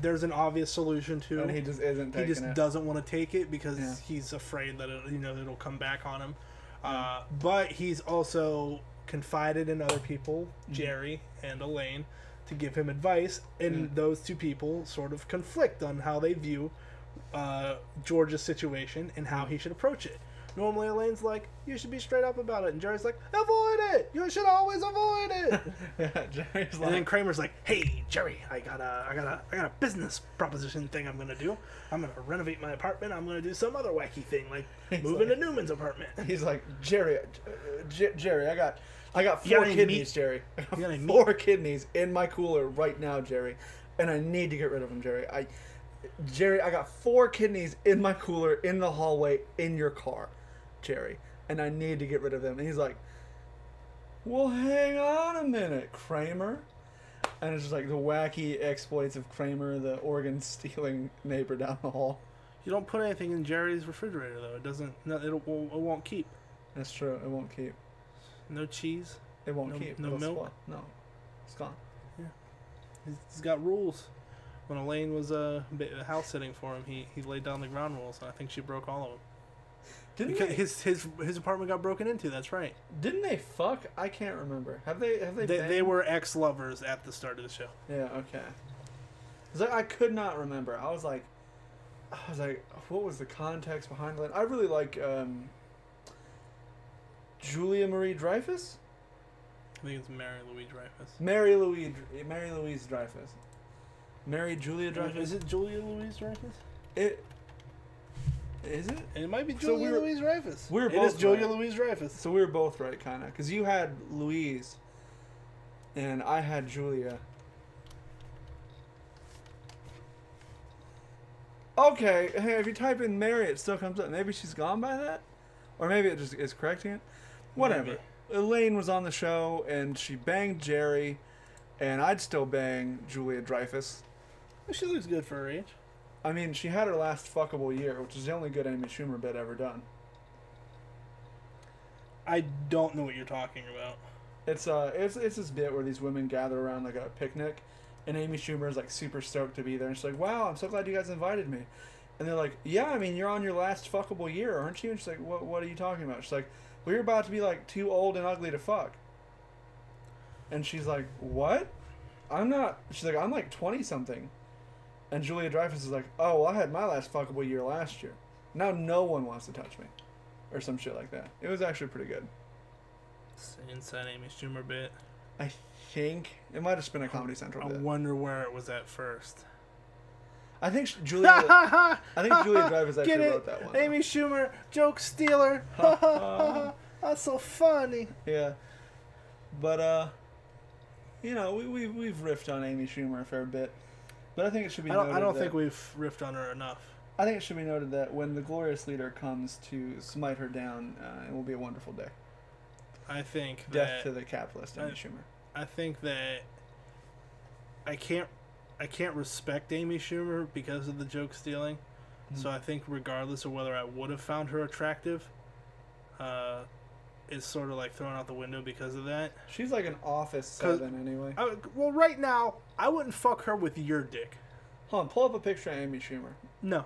Speaker 2: there's an obvious solution to,
Speaker 3: And he just isn't taking
Speaker 2: he just
Speaker 3: it.
Speaker 2: doesn't want to take it because he's afraid that it'll come back on him. But he's also confided in other people, Jerry and Elaine, to give him advice, and those two people sort of conflict on how they view George's situation and how he should approach it. Normally Elaine's like, you should be straight up about it, and Jerry's like, avoid it! You should always avoid it!
Speaker 3: Yeah, Jerry's like,
Speaker 2: And then Kramer's like, hey Jerry, I got a business proposition thing I'm gonna do. I'm gonna renovate my apartment. I'm gonna do some other wacky thing like move into Newman's apartment.
Speaker 3: he's like, Jerry, I got
Speaker 2: You
Speaker 3: 4
Speaker 2: got any
Speaker 3: kidneys,
Speaker 2: meat?
Speaker 3: Jerry. I
Speaker 2: You got any
Speaker 3: got 4 kidneys in my cooler right now, Jerry, and I need to get rid of them, Jerry. I got 4 kidneys in my cooler in the hallway in your car, Jerry, and I need to get rid of them. And he's like, well, hang on a minute, Kramer. And it's just like the wacky exploits of Kramer, the organ stealing neighbor down the hall.
Speaker 2: You don't put anything in Jerry's refrigerator though. It doesn't. No, it won't keep.
Speaker 3: That's true. It won't keep.
Speaker 2: No cheese.
Speaker 3: It won't keep.
Speaker 2: No
Speaker 3: It'll
Speaker 2: milk.
Speaker 3: spoil. No, it's gone.
Speaker 2: He's got rules. When Elaine was house sitting for him, he laid down the ground rules, and I think she broke all of them.
Speaker 3: Didn't
Speaker 2: Because his apartment got broken into. That's right.
Speaker 3: Didn't they fuck? I can't remember. Have they?
Speaker 2: They
Speaker 3: banged?
Speaker 2: were ex-lovers at the start of the show.
Speaker 3: Yeah. Okay. 'Cause I could not remember. I was like, what was the context behind that? I really like Julia Marie Dreyfus.
Speaker 2: I think it's Mary Louise Dreyfus.
Speaker 3: Mary Louise Dreyfus. Mary Julia Dreyfus.
Speaker 2: Is it Julia Louise Dreyfus?
Speaker 3: It is it?
Speaker 2: It might be
Speaker 3: So
Speaker 2: Julia Louise Dreyfus.
Speaker 3: we were
Speaker 2: It
Speaker 3: both
Speaker 2: is Julia
Speaker 3: right.
Speaker 2: Louise Dreyfus.
Speaker 3: So we were both right, kind of, because you had Louise, and I had Julia. Okay, hey, if you type in Mary, it still comes up. Maybe she's gone by that, or maybe it just is correcting it. Whatever.
Speaker 2: Maybe.
Speaker 3: Elaine was on the show, and she banged Jerry, and I'd still bang Julia Dreyfus.
Speaker 2: Well, she looks good for her age.
Speaker 3: I mean, she had her last fuckable year, which is the only good Amy Schumer bit ever done.
Speaker 2: I don't know what you're talking about.
Speaker 3: It's this bit where these women gather around like a picnic, and Amy Schumer is like super stoked to be there, and she's like, "Wow, I'm so glad you guys invited me." And they're like, "Yeah, I mean, you're on your last fuckable year, aren't you?" And she's like, "What are you talking about?" She's like, "Well, you're about to be like too old and ugly to fuck." And she's like, "What? I'm not." She's like, "I'm like 20 something." And Julia Dreyfus is like, "Oh, well, I had my last fuckable year last year. Now no one wants to touch me," or some shit like that. It was actually pretty good.
Speaker 2: It's an inside Amy Schumer bit.
Speaker 3: I think it might have just been a Comedy Central bit.
Speaker 2: I wonder where it was at first.
Speaker 3: I think Julia Dreyfus actually
Speaker 2: Get it?
Speaker 3: wrote that one.
Speaker 2: Amy Schumer, joke stealer. That's so funny.
Speaker 3: Yeah, but you know, we've riffed on Amy Schumer a fair bit, but I think it should be.
Speaker 2: I don't think we've riffed on her enough.
Speaker 3: I think it should be noted that when the glorious leader comes to smite her down, it will be a wonderful day.
Speaker 2: I think
Speaker 3: Death to the capitalist Amy Schumer.
Speaker 2: I think that I can't respect Amy Schumer because of the joke stealing. So I think regardless of whether I would have found her attractive, it's sort of like thrown out the window because of that.
Speaker 3: She's like an Office 7 anyway.
Speaker 2: Well, right now, I wouldn't fuck her with your dick.
Speaker 3: Hold on, pull up a picture of Amy Schumer.
Speaker 2: No.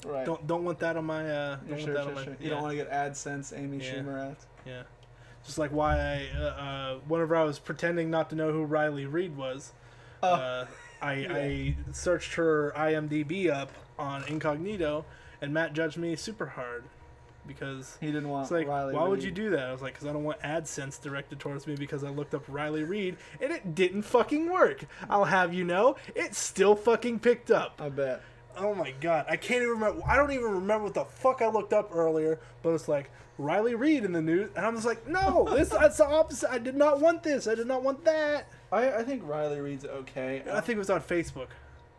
Speaker 3: Right.
Speaker 2: Don't want that on my.
Speaker 3: Sure. You don't want to get AdSense Amy Schumer ads.
Speaker 2: Yeah. Just like why whenever I was pretending not to know who Riley Reid was, I searched her IMDb up on incognito, and Matt judged me super hard because
Speaker 3: he didn't want.
Speaker 2: It's like,
Speaker 3: Riley
Speaker 2: why
Speaker 3: Reid.
Speaker 2: would you do that? I was like, because I don't want AdSense directed towards me because I looked up Riley Reid and it didn't fucking work. I'll have you know, it still fucking picked up.
Speaker 3: I bet.
Speaker 2: Oh my god, I can't even remember. I don't even remember what the fuck I looked up earlier, but it's like Riley Reid in the news, and I'm just like, no, that's the opposite. I did not want this. I did not want that.
Speaker 3: I think Riley Reid's okay.
Speaker 2: I think it was on Facebook.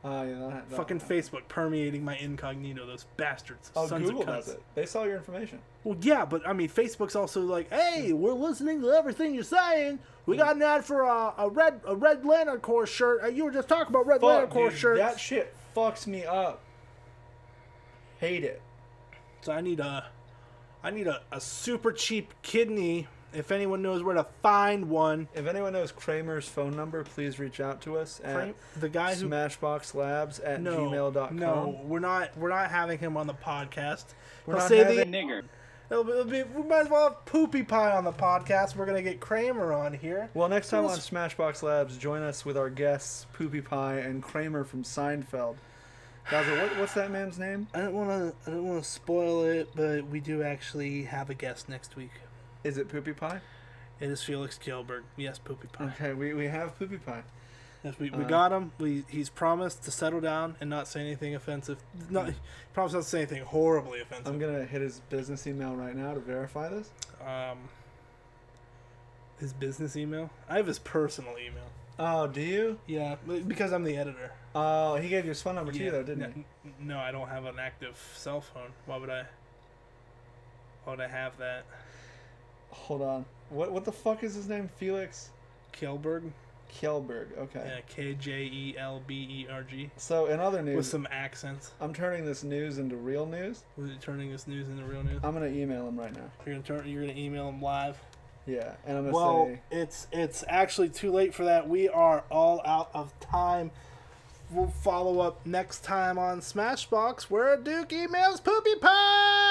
Speaker 3: Oh yeah,
Speaker 2: Fucking Facebook permeating my incognito. Those bastards.
Speaker 3: Oh,
Speaker 2: Sons
Speaker 3: Google
Speaker 2: of cunts.
Speaker 3: does it. They saw your information.
Speaker 2: Well, yeah, but I mean, Facebook's also like, hey, we're listening to everything you're saying. We got an ad for a red Lantern Corps shirt. You were just talking about Red Lantern Corps shirts.
Speaker 3: That shit fucks me up. Hate it.
Speaker 2: So I need a super cheap kidney. If anyone knows where to find one.
Speaker 3: If anyone knows Kramer's phone number, please reach out to us at
Speaker 2: the guy who
Speaker 3: smashboxlabs@gmail.com.
Speaker 2: No, we're not having him on the podcast.
Speaker 3: We're not
Speaker 1: having nigger.
Speaker 2: We might as well have Poodiepie on the podcast. We're gonna get Kramer on here.
Speaker 3: Well, next time on Smashbox Labs, join us with our guests Poodiepie and Kramer from Seinfeld. Guys, what's that man's name?
Speaker 2: I don't want to spoil it, but we do actually have a guest next week.
Speaker 3: Is it Poodiepie?
Speaker 2: It is Felix Kjellberg. Yes, Poodiepie.
Speaker 3: Okay, we have Poodiepie.
Speaker 2: Yes, we got him. He's promised to settle down and not say anything offensive. No, he promised not to say anything horribly offensive.
Speaker 3: I'm gonna hit his business email right now to verify this.
Speaker 2: His business email? I have his personal email.
Speaker 3: Oh, do you?
Speaker 2: Yeah, because I'm the editor.
Speaker 3: Oh, he gave you his phone number too, though, didn't he?
Speaker 2: No, I don't have an active cell phone. Why would I have that?
Speaker 3: Hold on. What the fuck is his name? Felix
Speaker 2: Kjellberg?
Speaker 3: Kjellberg, okay.
Speaker 2: Yeah, Kjelberg.
Speaker 3: So, in other news...
Speaker 2: With some accents.
Speaker 3: I'm turning this news into real news.
Speaker 2: Was it turning this news into real news?
Speaker 3: I'm going to email him right now.
Speaker 2: You're gonna email him live?
Speaker 3: Yeah, and I'm going to
Speaker 2: say... it's actually too late for that. We are all out of time. We'll follow up next time on Smashbox, where Duke emails Poodiepie!